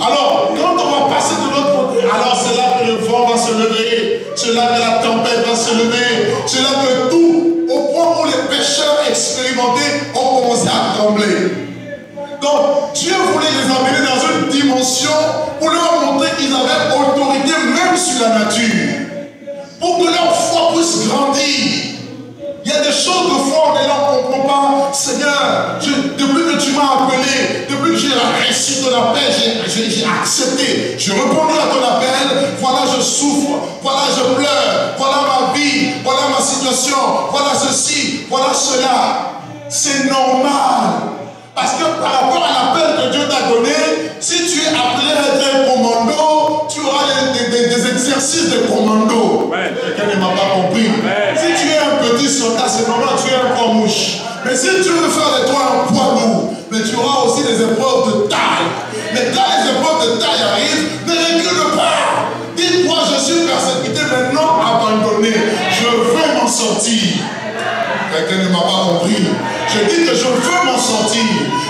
Alors, quand on va passer de l'autre côté, alors c'est là que le vent va se lever, c'est là que la tempête va se lever, c'est là que tout, au point où les pécheurs expérimentés ont commencé à trembler. Donc, Dieu voulait les emmener dans une dimension pour leur montrer qu'ils avaient autorité même sur la nature, pour que leur foi puisse grandir. Il y a des choses de foi, on est là, on ne comprend pas. Seigneur, depuis que tu m'as appelé, depuis que j'ai reçu ton appel, j'ai accepté. J'ai répondu à ton appel. Voilà, je souffre. Voilà, je pleure. Voilà ma vie. Voilà ma situation. Voilà ceci. Voilà cela. C'est normal. Parce que par rapport à l'appel que Dieu t'a donné, si tu es appelé à être un commando, tu auras des exercices de commando. Quelqu'un ne m'a pas compris. Si tu es un petit soldat, c'est normal, tu es un poids mouche. Mais si tu veux faire de toi un poids lourd, mais tu auras aussi des épreuves de taille. Mais quand les épreuves de taille arrivent, ne recule pas. Dis-toi, je suis persécuté, maintenant abandonné. Je veux m'en sortir. Quelqu'un ne m'a pas compris. Je dis que je veux m'en sortir.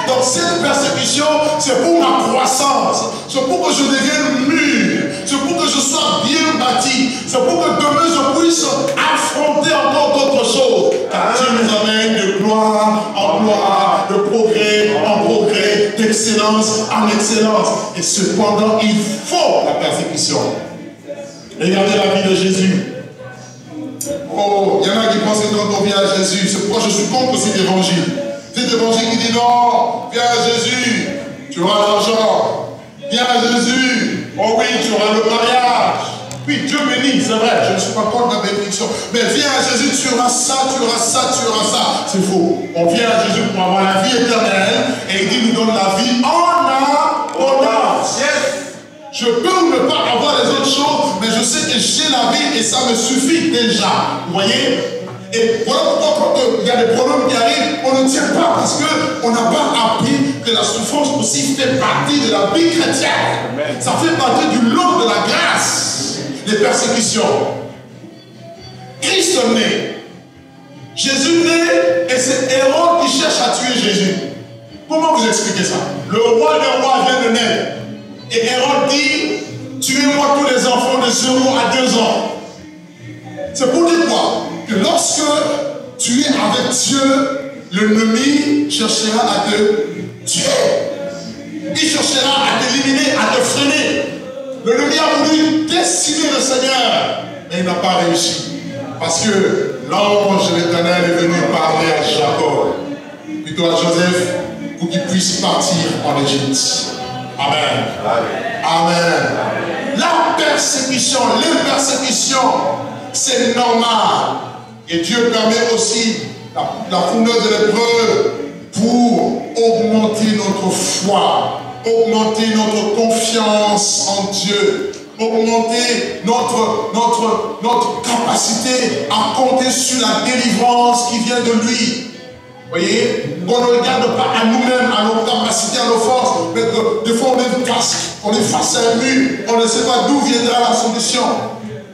Donc cette persécution, c'est pour ma croissance. C'est pour que je devienne mûr. C'est pour que je sois bien bâti. C'est pour que demain je puisse affronter encore d'autres choses. Car Dieu nous amène de gloire en gloire, de progrès en progrès, d'excellence en excellence. Et cependant, il faut la persécution. Regardez la vie de Jésus. Oh, il y en a qui pensent que quand on vient à Jésus, c'est pourquoi je suis contre cet évangile. Cet évangile qui dit non, viens à Jésus, tu auras l'argent. Viens à Jésus, oh oui, tu auras le mariage. Puis Dieu bénit, c'est vrai, je ne suis pas contre la bénédiction. Mais viens à Jésus, tu auras ça, tu auras ça, tu auras ça. C'est faux. On vient à Jésus pour avoir la vie éternelle et il dit nous donne la vie en abondance. Yes. Je peux ou ne pas avoir les autres choses, mais je sais que j'ai la vie et ça me suffit déjà. Vous voyez? Et voilà pourquoi quand il y a des problèmes qui arrivent, on ne tient pas parce qu'on n'a pas appris que la souffrance aussi fait partie de la vie chrétienne. Ça fait partie du lot de la grâce, des persécutions. Christ naît. Jésus naît et c'est Hérode qui cherche à tuer Jésus. Comment vous expliquez ça? Le roi des rois vient de naître. Et Hérode dit, tuez-moi tous les enfants de 0 à 2 ans. C'est pour dire quoi? Que lorsque tu es avec Dieu, l'ennemi cherchera à te tuer. Il cherchera à t'éliminer, à te freiner. L'ennemi a voulu décimer le Seigneur, mais il n'a pas réussi. Parce que l'ange de l'Éternel est venu parler à Jacob, plutôt à Joseph, pour qu'il puisse partir en Égypte. Amen. Amen. La persécution, les persécutions, c'est normal. Et Dieu permet aussi la fourneuse de l'épreuve pour augmenter notre foi, augmenter notre confiance en Dieu, augmenter notre capacité à compter sur la délivrance qui vient de lui. Vous voyez, on ne regarde pas à nous-mêmes, à nos capacités, à nos forces, mais des fois on est un casque, on est face à un mur, on ne sait pas d'où viendra la solution.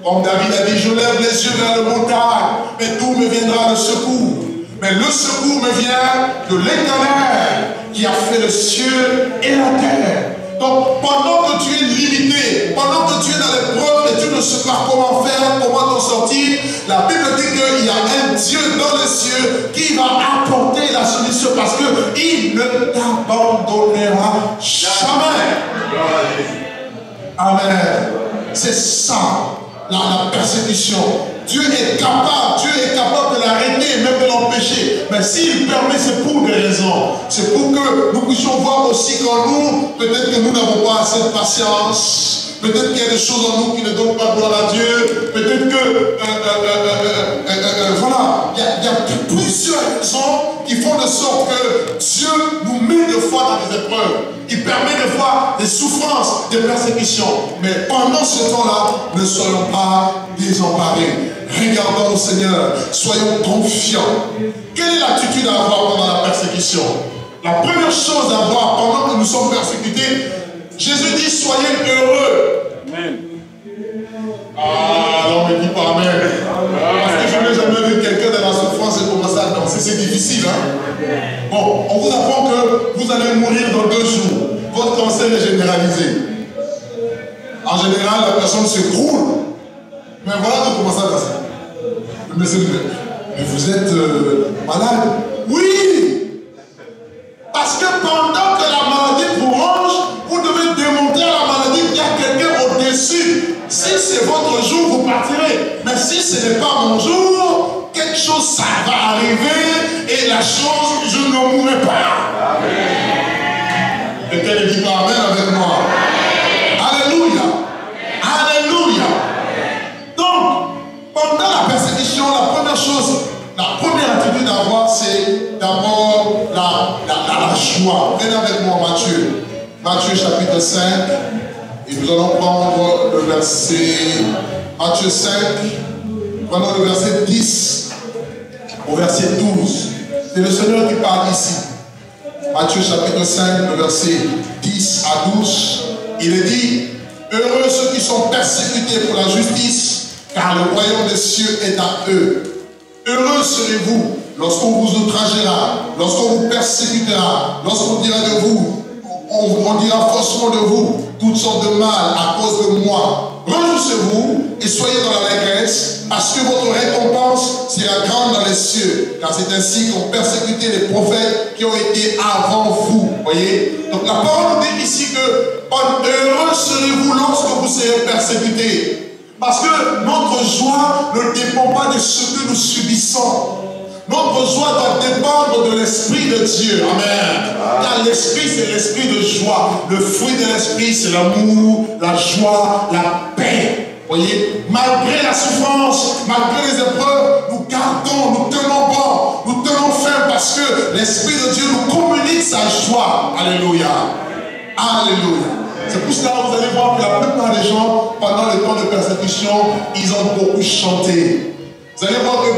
Comme David a dit, je lève les yeux vers le montagne, mais d'où me viendra le secours? Mais le secours me vient de l'Éternel qui a fait le ciel et la terre. Donc pendant que tu es limité, pendant que tu es dans l'épreuve et tu ne sais pas comment faire, comment t'en sortir, la Bible dit qu'il y a un Dieu dans les cieux qui va apporter la solution parce qu'il ne t'abandonnera jamais. Amen. C'est ça. La persécution. Dieu est capable de l'arrêter, même de l'empêcher. Mais s'il permet, c'est pour des raisons. C'est pour que nous puissions voir aussi qu'en nous, peut-être que nous n'avons pas assez de patience. Peut-être qu'il y a des choses en nous qui ne donnent pas gloire à Dieu. Peut-être que, voilà, il y a plusieurs raisons qui font de sorte que Dieu nous met des fois dans des épreuves. Il permet des fois des souffrances, des persécutions. Mais pendant ce temps-là, ne soyons pas désemparés. Regardons au Seigneur, soyons confiants. Quelle est l'attitude à avoir pendant la persécution? La première chose à avoir pendant que nous sommes persécutés, Jésus dit, soyez heureux. Amen. Ah, non, mais dis pas Amen. Parce que je n'ai jamais vu quelqu'un dans la souffrance et commencer à danser. C'est difficile, hein? Bon, on vous apprend que vous allez mourir dans 2 jours. Votre cancer est généralisé. En général, la personne se croule. Mais voilà de commencer à danser. Mais vous êtes malade? Oui! Parce que pendant que la maladie vous ronge, vous devez démontrer à la maladie qu'il y a quelqu'un au-dessus. Si c'est votre jour, vous partirez. Mais si ce n'est pas mon jour, quelque chose, ça va arriver et la chose, je ne mourrai pas. Amen. Et qu'elle ne dit pas Amen avec moi. Alléluia. Alléluia. Donc, pendant la persécution, la première chose, la première attitude à avoir, c'est d'abord la joie. Venez avec moi Matthieu. Matthieu chapitre 5. Et nous allons prendre le verset, Matthieu 5, prenons le verset 10 au verset 12. C'est le Seigneur qui parle ici. Matthieu chapitre 5, le verset 10 à 12. Il est dit, heureux ceux qui sont persécutés pour la justice, car le royaume des cieux est à eux. Heureux serez-vous lorsqu'on vous outragera, lorsqu'on vous persécutera, lorsqu'on dira de vous, on dira faussement de vous toutes sortes de mal à cause de moi. Réjouissez-vous et soyez dans l'allégresse, parce que votre récompense sera grande dans les cieux, car c'est ainsi qu'ont persécuté les prophètes qui ont été avant vous. Voyez? Donc la parole nous dit ici que heureux serez-vous lorsque vous serez persécutés. Parce que notre joie ne dépend pas de ce que nous subissons. Notre joie doit dépendre de l'Esprit de Dieu. Amen. Car l'Esprit, c'est l'Esprit de joie. Le fruit de l'Esprit, c'est l'amour, la joie, la paix. Voyez, malgré la souffrance, malgré les épreuves, nous gardons, nous tenons bon, nous tenons ferme parce que l'Esprit de Dieu nous communique sa joie. Alléluia. Alléluia. C'est pour cela que vous allez voir que la plupart des gens, pendant le temps de persécution, ils ont beaucoup chanté. Vous allez voir que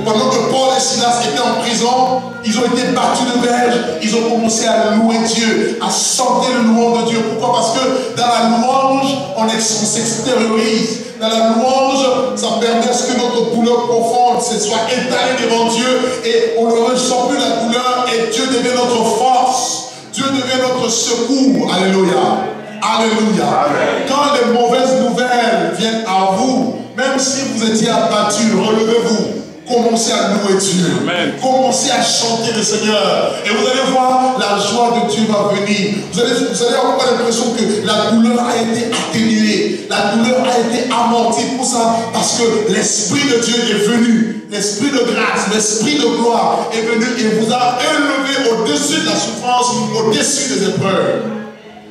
pendant que Paul et Silas étaient en prison, ils ont été battus de verge, ils ont commencé à louer Dieu, à chanter le louange de Dieu. Pourquoi? Parce que dans la louange, on s'extériorise. Dans la louange, ça permet à ce que notre douleur profonde soit étalée devant Dieu et on ne ressent plus la douleur et Dieu devient notre force. Dieu devient notre secours. Alléluia. Alléluia. Amen. Quand les mauvaises nouvelles viennent à vous, même si vous étiez abattu, relevez-vous. Commencez à louer Dieu. Amen. Commencez à chanter le Seigneur. Et vous allez voir, la joie de Dieu va venir. Vous allez avoir l'impression que la douleur a été atténuée. La douleur a été amortie. Pour ça, parce que l'Esprit de Dieu est venu. L'Esprit de grâce, l'Esprit de gloire est venu et vous a élevé au-dessus de la souffrance, au-dessus des épreuves.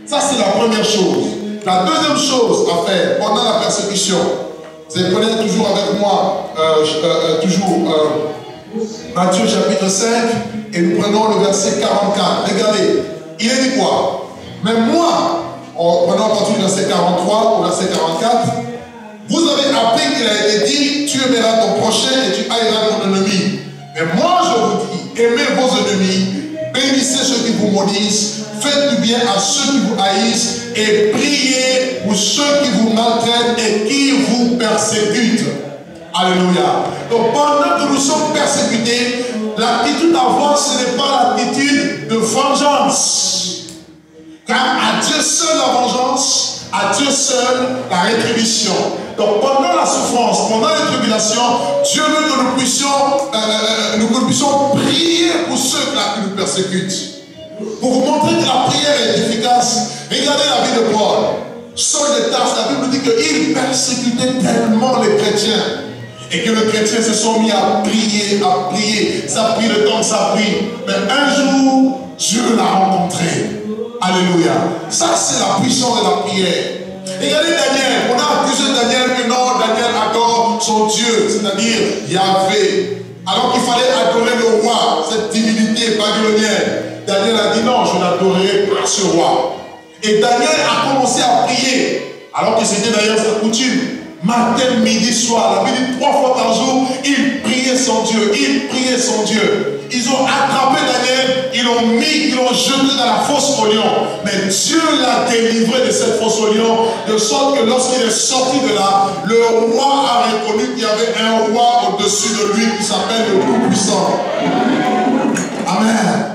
Ça, c'est la première chose. La deuxième chose à faire pendant la persécution, vous prenez toujours avec moi, Matthieu chapitre 5, et nous prenons le verset 44. Regardez, il est dit quoi? Mais moi, en prenant à partir du verset 43 au verset 44, vous avez appris qu'il a été dit, tu aimeras ton prochain et tu haïras ton ennemi. Mais moi, je vous dis, aimez vos ennemis, bénissez ceux qui vous maudissent, faites du bien à ceux qui vous haïssent et priez pour ceux qui vous maltraitent et qui vous persécutent. Alléluia. Donc pendant que nous sommes persécutés, l'attitude à avoir, ce n'est pas l'attitude de vengeance. Car à Dieu seul la vengeance, à Dieu seul la rétribution. Donc pendant la souffrance, pendant les tribulations, Dieu veut que nous puissions prier pour ceux qui nous persécutent. Pour vous montrer que la prière est efficace, regardez la vie de Paul. Saul de Tarse, la Bible dit qu'il persécutait tellement les chrétiens. Et que les chrétiens se sont mis à prier, à prier. Ça a pris le temps que ça a pris. Mais un jour, Dieu l'a rencontré. Alléluia. Ça, c'est la puissance de la prière. Regardez Daniel. On a accusé Daniel que non, Daniel adore son Dieu, c'est-à-dire Yahvé. Alors qu'il fallait adorer le roi, cette divinité babylonienne. Daniel a dit non, je n'adorerai pas ce roi. Et Daniel a commencé à prier, alors que c'était d'ailleurs sa coutume. Matin, midi, soir, la Bible dit 3 fois par jour, il priait son Dieu, il priait son Dieu. Ils ont attrapé Daniel, ils l'ont jeté dans la fosse au lion. Mais Dieu l'a délivré de cette fosse au lion, de sorte que lorsqu'il est sorti de là, le roi a reconnu qu'il y avait un roi au-dessus de lui qui s'appelle le Tout-Puissant. Amen.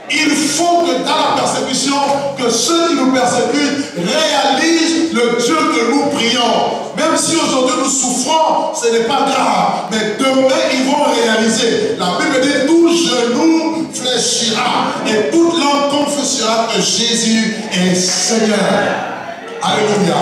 Il faut que dans la persécution, que ceux qui nous persécutent réalisent le Dieu que nous prions. Même si aujourd'hui nous souffrons, ce n'est pas grave. Mais demain, ils vont réaliser. La Bible dit, tout genou fléchira et toute langue confessera que Jésus est Seigneur. Alléluia.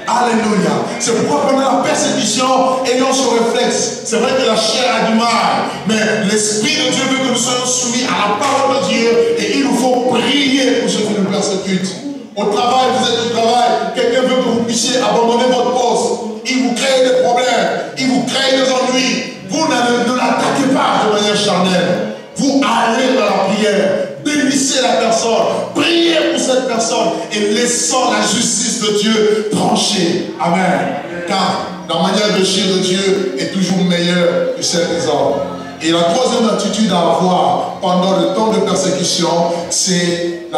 Alléluia. C'est pourquoi pendant la persécution, ayons ce réflexe. C'est vrai que la chair a du mal, mais l'Esprit de Dieu veut que nous soyons soumis à la parole de Dieu et il nous faut prier pour ceux qui nous persécutent. Au travail, vous êtes au travail, quelqu'un veut que vous puissiez abandonner votre poste. Il vous crée des problèmes, il vous crée des ennuis. Vous ne l'attaquez pas de manière charnelle. Vous allez dans la prière, bénissez la personne, priez pour cette personne et laissons la justice de Dieu trancher. Amen. Car la manière de agir de Dieu est toujours meilleure que celle des hommes. Et la troisième attitude à avoir pendant le temps de persécution, c'est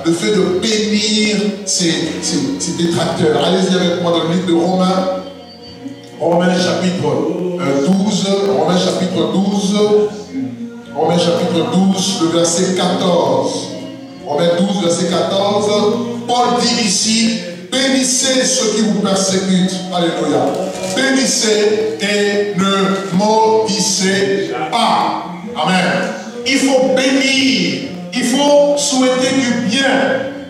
le fait de bénir ses détracteurs. Allez-y avec moi dans le livre de Romains. Romains chapitre 12. Romains chapitre 12. Romains chapitre 12, le verset 14. Romains 12, verset 14. Paul dit ici, bénissez ceux qui vous persécutent. Alléluia. Bénissez et ne maudissez pas. Amen. Il faut bénir. Il faut souhaiter du bien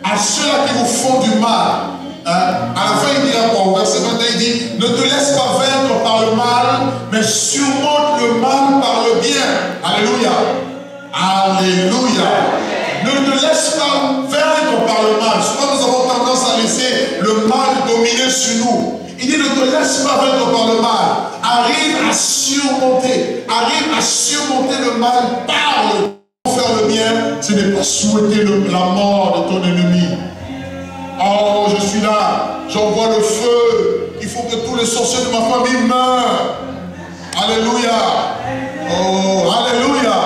à ceux-là qui vous font du mal. À la fin, il dit encore, au verset 21, il dit, ne te laisse pas vaincre par le mal, mais surmonte le mal par le bien. Alléluia. Alléluia. Ne te laisse pas vaincre par le mal. Souvent, nous avons tendance à laisser le mal dominer sur nous. Il dit, ne te laisse pas vaincre par le mal. Arrive à surmonter le mal par le bien. Faire le bien, ce n'est pas souhaiter la mort de ton ennemi. Oh, je suis là, j'envoie le feu. Il faut que tous les les sorciers de ma famille meurent. Alléluia. Oh, alléluia.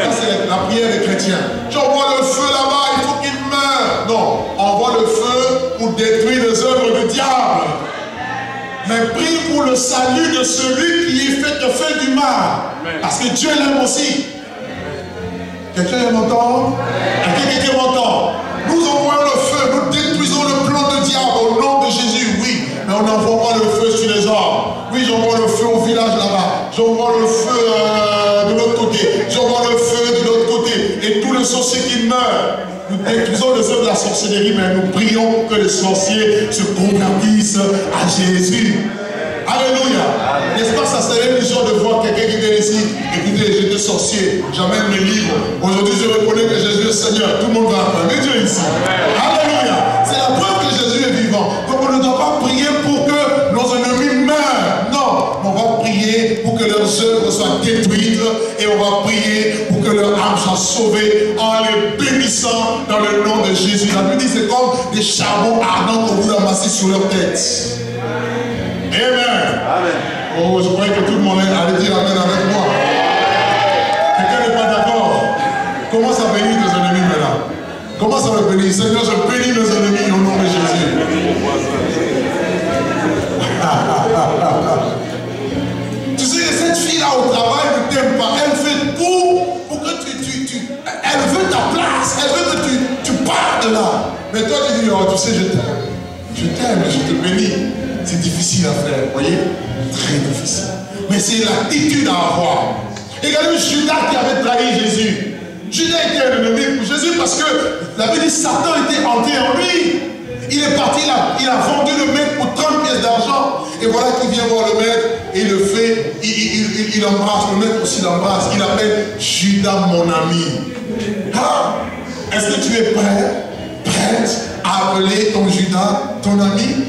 Ça, c'est la prière des chrétiens. J'envoie le feu là-bas, il faut qu'il meure. Non, envoie le feu pour détruire les œuvres du diable. Mais prie pour le salut de celui qui te fait du mal. Parce que Dieu l'aime aussi. Quelqu'un m'entend? Quelqu'un m'entend? Nous envoyons le feu, nous détruisons le plan du diable au nom de Jésus, oui. Mais on n'envoie pas le feu sur les hommes. Oui, j'envoie le feu au village là-bas. J'envoie le feu de l'autre côté. J'envoie le feu de l'autre côté. Et tous les sorciers qui meurent. Nous détruisons les œuvres de la sorcellerie, mais nous prions pour que les sorciers se convertissent à Jésus. Alléluia. N'est-ce pas, ça serait une joie de voir quelqu'un qui vient ici. Écoutez, j'étais sorcier, j'amène mes livres. Aujourd'hui, je reconnais que Jésus est Seigneur. Tout le monde va acclamer Dieu ici. Alléluia. C'est la preuve que Jésus est vivant. Donc on ne doit pas prier pour que nos ennemis meurent. Non, on va prier pour que leurs œuvres soient détruites. Et on va prier pour que leur âme soit sauvée en les bénissant dans le nom de Jésus. La Bible dit c'est comme des charbons ardents que vous amassez sur leur tête. Amen. Amen. Oh, je croyais que tout le monde allait dire Amen avec moi. Quelqu'un n'est pas d'accord? Commence à bénir tes ennemis maintenant. Commence à me bénir. Seigneur, je bénis mes ennemis au nom de Jésus. Tu sais, cette fille-là au travail ne t'aime pas. Elle fait tout pour que elle veut ta place. Elle veut que tu partes de là. Mais toi, tu dis, oh, tu sais, je t'aime. Je t'aime, je te bénis. C'est difficile à faire, vous voyez? Très difficile. Mais c'est l'attitude à avoir. Regardez Judas qui avait trahi Jésus. Judas était un ennemi pour Jésus parce que la Bible dit Satan était entré en lui. Il est parti là, il a vendu le maître pour 30 pièces d'argent. Et voilà qu'il vient voir le maître et il le fait, il embrasse, le maître aussi l'embrasse. Il appelle Judas mon ami. Ah, est-ce que tu es prête à appeler ton Judas ton ami?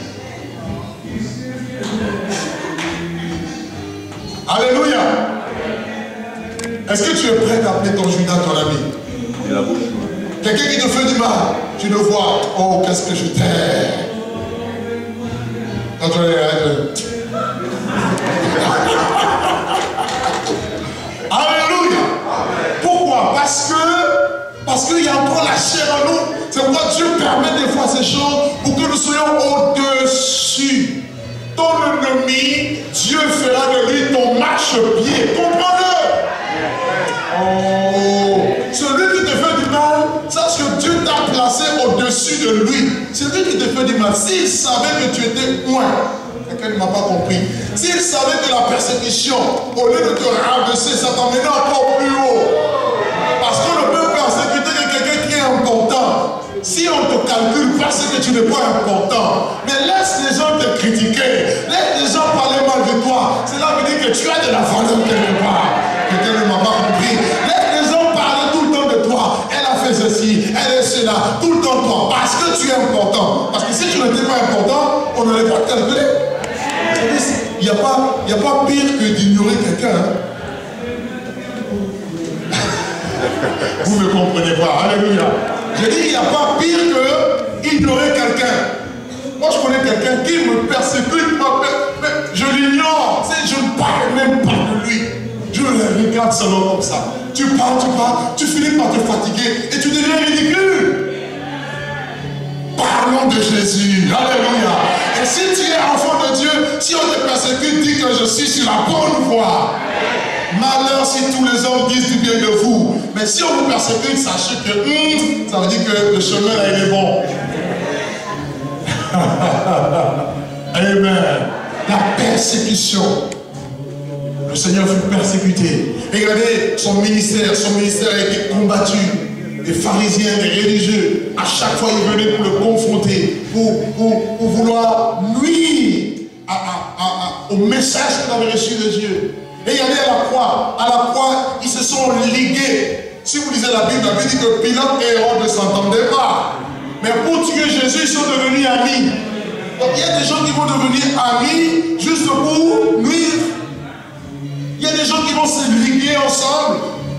Alléluia. Est-ce que tu es prêt à appeler ton Judas ton ami? Quelqu'un qui te fait du mal, tu le vois. Oh, qu'est-ce que je t'aime. Alléluia. Pourquoi? Parce qu'il y a encore la chair en nous. C'est pourquoi Dieu permet des fois ces choses pour que nous soyons au-dessus. Ton ennemi, Dieu fera de lui ton marchepied. Comprends-le. Oh, celui qui te fait du mal, sache que Dieu t'a placé au-dessus de lui. Celui qui te fait du mal, s'il savait que tu étais loin, quelqu'un ne m'a pas compris. S'il savait que la persécution, au lieu de te rabaisser, ça t'emmenait encore plus haut. Parce qu'on ne peut persécuter que quelqu'un qui est important. Si on te calcule parce que tu n'es pas important, mais laisse les gens te critiquer, laisse les gens parler mal de toi, cela veut dire que tu as de la valeur quelque part. Quelqu'un ne m'a pas compris. Laisse les gens parler tout le temps de toi. Elle a fait ceci, elle est cela, tout le temps toi, parce que tu es important. Parce que si tu n'étais pas important, on n'allait pas te calculer. Il n'y a pas pire que d'ignorer quelqu'un. Vous ne comprenez pas. Alléluia. J'ai dit, il n'y a pas pire que ignorer quelqu'un. Moi, je connais quelqu'un qui me persécute, mais je l'ignore. Je ne parle même pas de lui. Je le regarde seulement comme ça. Tu parles, tu finis par te fatiguer et tu deviens ridicule. Parlons de Jésus. Alléluia. Et si tu es enfant de Dieu, si on te persécute, dis que je suis sur la bonne voie. Malheur si tous les hommes disent du bien de vous. Mais si on vous persécute, sachez que ça veut dire que le chemin là, il est bon. Amen. La persécution. Le Seigneur fut persécuté. Regardez son ministère a été combattu. Les pharisiens, les religieux, à chaque fois ils venaient pour le confronter, pour vouloir nuire au message qu'il avait reçu de Dieu. Et regardez à la croix, ils se sont ligués. Si vous lisez la Bible dit que Pilate et Hérode ne s'entendaient pas. Mais pour tuer Jésus, ils sont devenus amis. Donc il y a des gens qui vont devenir amis juste pour nuire. Il y a des gens qui vont se liguer ensemble.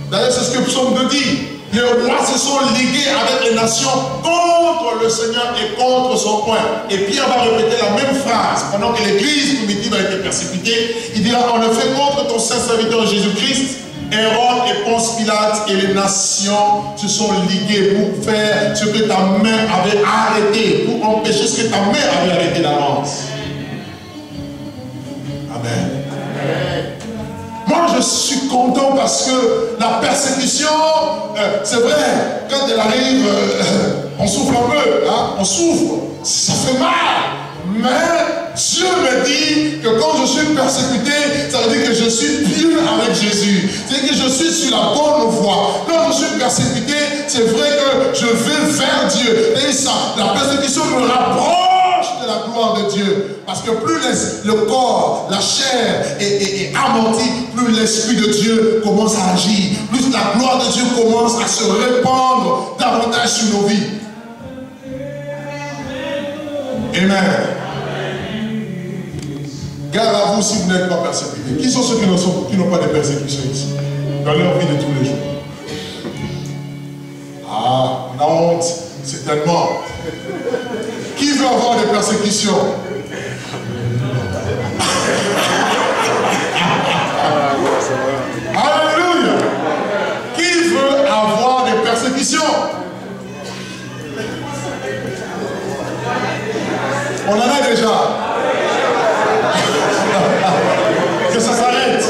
D'ailleurs, c'est ce que Psaume 2 dit. Les rois se sont ligués avec les nations contre le Seigneur et contre son coin. Et Pierre va répéter la même phrase. pendant que l'église primitive a été persécutée, il dira, en effet, contre ton saint serviteur Jésus-Christ, Hérode et Ponce Pilate et les nations se sont ligués pour faire ce que ta main avait arrêté, pour empêcher ce que ta main avait arrêté d'avance. Amen. Moi, je suis content parce que la persécution, c'est vrai, quand elle arrive, on souffre un peu, hein, on souffre, ça fait mal. Mais Dieu me dit que quand je suis persécuté, ça veut dire que je suis bien avec Jésus. C'est-à-dire que je suis sur la bonne voie. Quand je suis persécuté, c'est vrai que je vais vers Dieu. Et ça, la persécution me rapproche de la gloire de Dieu. Parce que plus le corps, la chair est amortie, plus l'Esprit de Dieu commence à agir. Plus la gloire de Dieu commence à se répandre davantage sur nos vies. Amen. Garde à vous si vous n'êtes pas persécutés. Qui sont ceux qui n'ont pas de persécutions ici dans leur vie de tous les jours? Ah, on a honte, certainement. Qui veut avoir des persécutions? Alléluia. Qui veut avoir des persécutions? On en a déjà. Que ça s'arrête.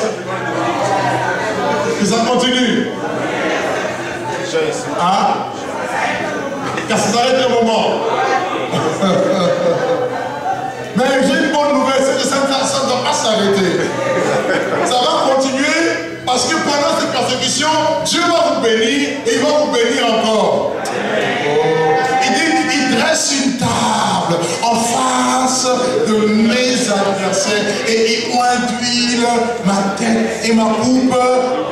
Que ça continue. Hein? Que ça s'arrête un moment. Mais j'ai une bonne nouvelle, c'est que ça ne doit pas s'arrêter. Ça va continuer parce que pendant cette persécution, Dieu va vous bénir et il va vous bénir encore. Il dit qu'il dresse une table en face de mes adversaires et il oint d'huile ma tête et ma coupe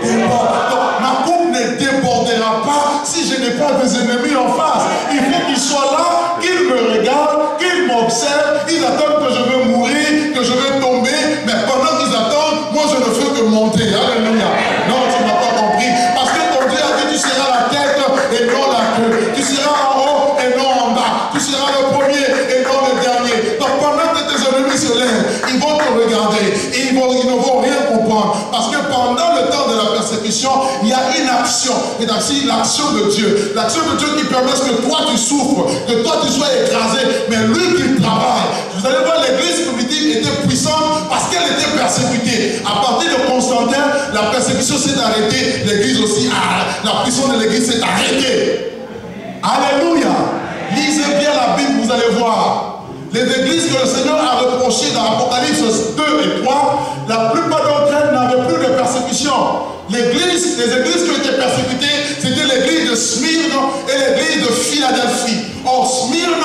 déborde. Donc ma coupe ne débordera pas si je n'ai pas des ennemis en face. Il faut qu'ils soient là, qu'ils me regardent, qu'ils m'observent, ils attendent que je vais mourir, que je vais tomber, mais pendant qu'ils attendent, moi je ne fais que monter. Alléluia. Non, tu n'as pas compris. Parce que ton Dieu a dit tu seras la tête et non la queue. Tu seras en haut et non en bas. Tu seras le premier et non le dernier. Donc pendant que tes ennemis se lèvent, ils vont te regarder et ils ne vont rien comprendre. Parce que pendant le temps de la persécution, il y a une action. Et c'est l'action de Dieu. L'action de Dieu qui permet que toi tu souffres, que toi tu sois écrasé, mais lui qui travaille. Vous allez voir, l'église primitive était puissante parce qu'elle était persécutée. À partir de Constantin, la persécution s'est arrêtée. L'église aussi, la puissance de l'église s'est arrêtée. Alléluia. Lisez bien la Bible, vous allez voir. Les églises que le Seigneur a reprochées dans l'Apocalypse 2 et 3, la plupart d'entre elles n'avaient plus de persécution. Les églises qui étaient persécutées, c'était l'église de Smyrne et l'église de Philadelphie. Or, Smyrne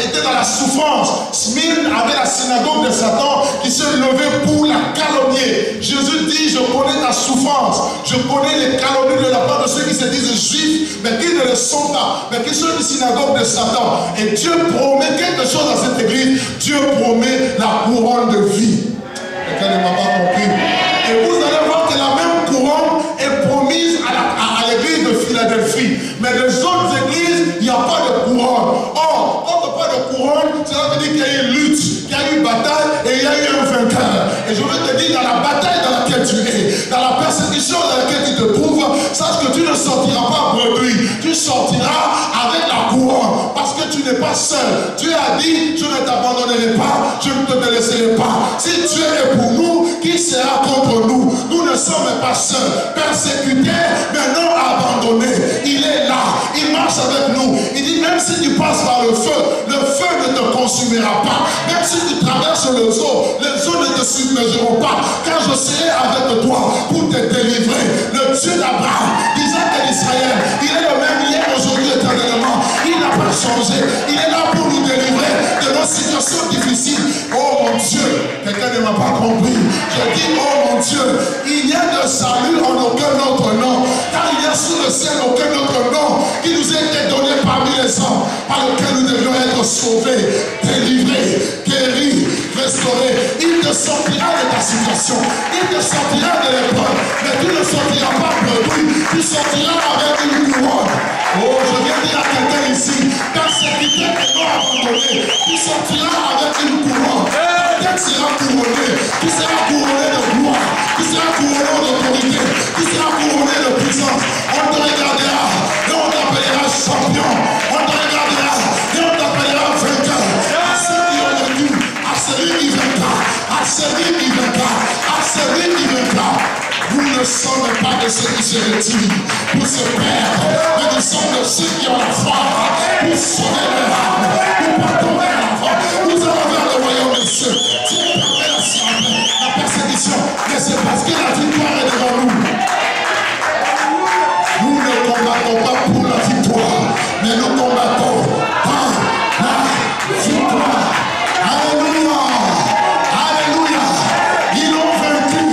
était dans la souffrance. Smyrne avait la synagogue de Satan qui se levait pour la calomnier. Jésus dit, je connais ta souffrance. Je connais les calomnies de la part de ceux qui se disent juifs, mais qui ne le sont pas, mais qui sont une synagogue de Satan. Et Dieu promet quelque chose à cette église. Dieu promet la couronne de vie. Quelqu'un ne m'a pas compris. Et vous allez voir que la même couronne est promise à l'église de Philadelphie. Mais les autres églises, il n'y a pas de couronne. Or, quand on parle de couronne, cela veut dire qu'il y a eu une lutte, qu'il y a eu une bataille et il y a eu un vainqueur. Et je veux te dire, dans la bataille dans laquelle tu es, dans la persécution dans laquelle tu te trouves, sache que tu ne sortiras pas bredouille. Tu sortiras avec la couronne. Parce que tu n'es pas seul. Dieu a dit, je ne t'abandonnerai pas, je ne te laisserai pas. Si Dieu est pour nous, qui sera contre nous? Nous ne sommes pas seuls, persécutés, mais non abandonnés. Il est là, il marche avec nous. Il dit, même si tu passes par le feu ne te consumera pas. Même si tu traverses les eaux ne te submergeront pas. Car je serai avec toi pour te délivrer. Le Dieu d'Abraham, d'Isaac et d'Israël, il est le même hier, aujourd'hui, éternellement. Il n'a pas changé. Il est là pour nous délivrer de nos situations difficiles. Oh mon Dieu, quelqu'un ne m'a pas compris. Je dis, oh mon Dieu, il n'y a de salut en aucun autre nom. Car il n'y a sous le ciel aucun autre nom qui nous a été donné parmi les hommes par lequel nous devions être sauvés, délivrés, guéris, restaurés. Il te sortira de ta situation. Il te sortira de l'épreuve. Mais tu ne sortiras pas bredouille. Tu sortiras avec une couronne. Oh, je viens dire à quelqu'un ici, persécuté et non abandonné. Tu sortiras avec une couronne. celui qui vaincra, à celui qui vaincra. Nous ne sommes pas de ceux qui se retirent pour se perdre, mais nous sommes de ceux qui ont la foi pour sauver leur âme, pour partons vers l'avant. Nous allons vers le royaume des cieux. Dieu permet la persécution, mais c'est parce que la victoire est devant nous. Nous ne combattons pas pour la victoire, mais nous combattons par la victoire. Alléluia! Alléluia! Ils l'ont vaincu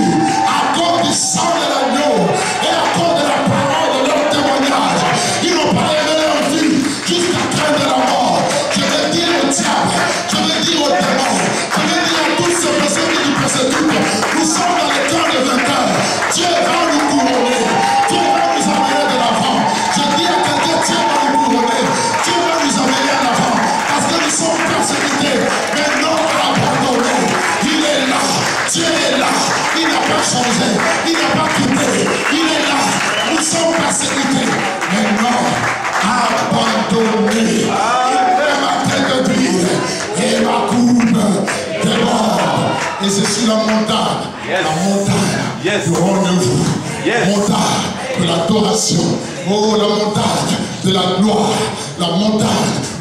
à cause du sang de l'agneau et à cause de la parole de leur témoignage. Ils n'ont pas aimé leur vie jusqu'à craindre de la mort. Je vais dire au diable, je vais dire aux démons, je vais dire à tous ceux qui nous persécutent, nous sommes dans le camp de vainqueurs. Dieu va nous couronner. Dieu va nous amener de l'avant. Je dis à quelqu'un, Dieu va nous couronner. Dieu va nous amener en avant. Parce que nous sommes persécutés, mais non abandonnés. Il est là. Dieu est là. Il n'a pas changé. Il n'a pas quitté. Il est là. Nous sommes persécutés, mais non abandonnés. Il met ma tête d'huile et ma coupe de mort. Et c'est sur la montagne. La montagne du rendez-vous. Montagne de l'adoration. Oh, la montagne de la gloire. La montagne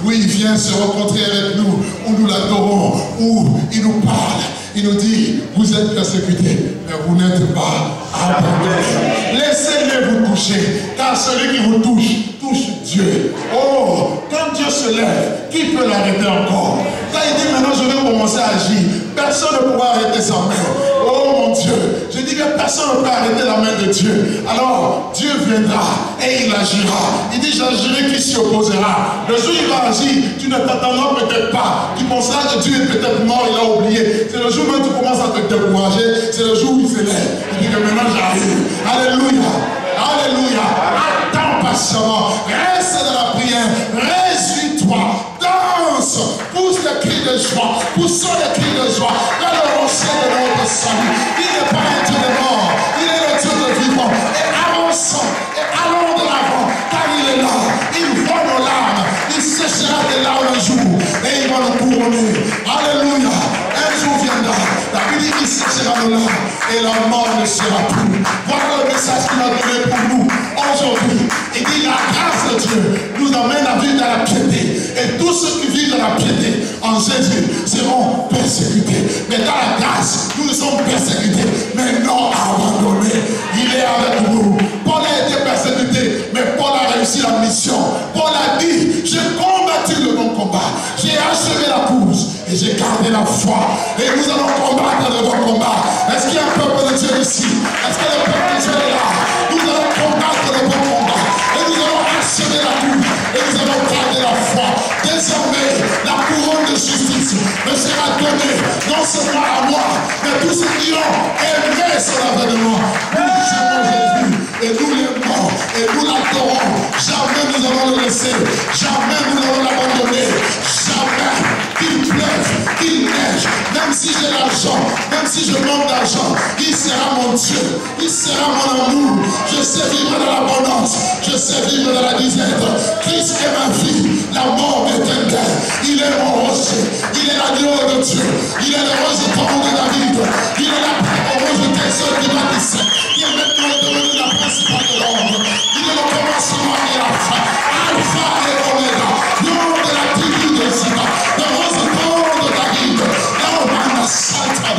où il vient se rencontrer avec nous, où nous l'adorons, où il nous parle. Il nous dit, vous êtes persécutés, mais vous n'êtes pas abandonnés. Laissez-les vous toucher, car celui qui vous touche, touche Dieu. Oh, quand Dieu se lève, qui peut l'arrêter encore? Quand il dit maintenant je vais commencer à agir, personne ne pourra arrêter sa main. Oh mon Dieu, je dis que personne ne peut arrêter la main de Dieu. Alors Dieu viendra et il agira. Il dit j'agirai qui s'y opposera. Le jour où il va agir, tu ne t'attendras peut-être pas. Tu penseras que Dieu est peut-être mort, il a oublié. C'est le jour où tu commences à te décourager. C'est le jour où il se lève. Il dit que maintenant j'arrive. Alléluia. Alléluia. Attends patiemment. Reste dans la prière. Réjouis-toi. Danse. Pousse le cri de joie. Poussons le cri de joie. Dans le rocher de notre salut. Il n'est pas un Dieu de mort. Il est le Dieu de vivant. Et avançons. Et allons de l'avant. Car il est là. Il voit nos larmes. Il séchera des larmes un jour. Et il va nous couronner. Alléluia. Un jour viendra. La Bible dit qu'il séchera nos larmes. Et la mort ne sera plus. Voilà le message qu'il a donné pour nous aujourd'hui. Il dit la grâce de Dieu nous amène à vivre dans la piété. Et tous ceux qui vivent dans la piété en Jésus seront persécutés. Mais dans la grâce, nous sommes persécutés, mais non abandonnés. Il est avec nous. Paul a été persécuté, mais Paul a réussi la mission. Paul a dit, j'ai combattu le bon combat. J'ai achevé la course et j'ai gardé la foi. Et nous allons combattre le bon combat. Est-ce qu'il y a un peuple de Dieu ici? Est-ce que le peuple de Dieu est là? Nous allons combattre le bon combat. Et nous allons achever la course. Et nous allons garder la foi. Désormais, la couronne de justice me sera donnée, non seulement à moi, mais tous ceux qui ont aimé son avènement. Nous aimons Jésus et nous l'aimons et nous l'adorons. Jamais nous allons le laisser. Jamais nous allons l'abandonner. Jamais. Qu'il pleuve, qu'il neige, même si j'ai l'argent, même si je manque d'argent, il sera mon Dieu, il sera mon amour. Je sais vivre dans l'abondance, je sais vivre dans la disette. Christ est ma vie, la mort est un gain. Il est mon rocher, il est l'agneau de Dieu, il est le rose de David, il est la rose de seul qui bâtissait, qui est maintenant devenu la principale de l'ordre. Il est le commencement et la fin, Alpha et Omega, l'homme de la tribu de Juda, le rose de David, la Santa.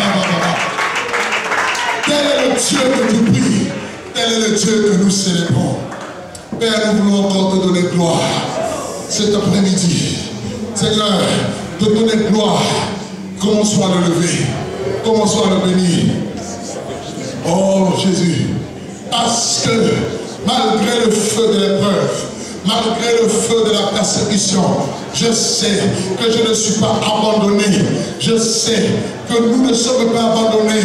Tel est le Dieu que tu pries, tel est le Dieu que nous célébrons. Père, nous voulons encore te donner gloire cet après-midi. Seigneur, te donner gloire. Commençons à le lever, commençons à le bénir. Oh Jésus, parce que malgré le feu de l'épreuve, malgré le feu de la persécution, je sais que je ne suis pas abandonné. Je sais que nous ne sommes pas abandonnés.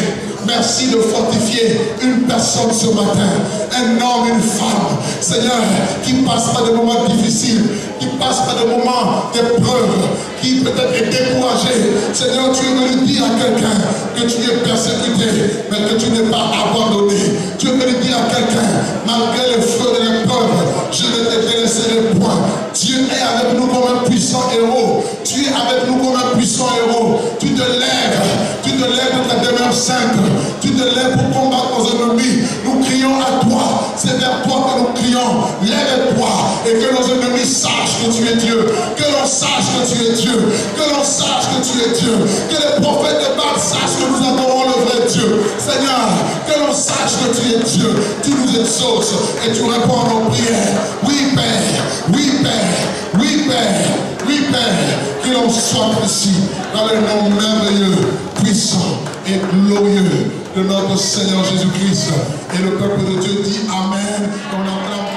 Merci de fortifier une personne ce matin, un homme, une femme, Seigneur, qui passe par des moments difficiles, qui passe par des moments d'épreuve, qui peut-être est découragé. Seigneur, tu es venu dire à quelqu'un que tu es persécuté, mais que tu n'es pas abandonné. Tu es venu dire à quelqu'un, malgré le feu de l'épreuve, je ne te délaisserai point. Dieu est avec nous comme un puissant héros. Tu es avec nous comme un puissant héros. Tu te lèves de ta demeure sainte. Tu te lèves pour combattre nos ennemis. Nous crions à toi. C'est vers toi que nous crions. Lève-toi et que nos ennemis sachent que tu es Dieu. Que l'on sache que tu es Dieu. Que l'on sache que tu es Dieu. Que les prophètes de Baal sachent que nous adorons le vrai Dieu. Seigneur, que l'on sache que tu es Dieu. Tu nous exauces et tu réponds à nos prières. Oui, Père. Oui, Père. Oui, Père. Oui, Père. Que l'on soit ici dans le nom merveilleux, puissant et glorieux de notre Seigneur Jésus-Christ. Et le peuple de Dieu dit Amen. On acclame.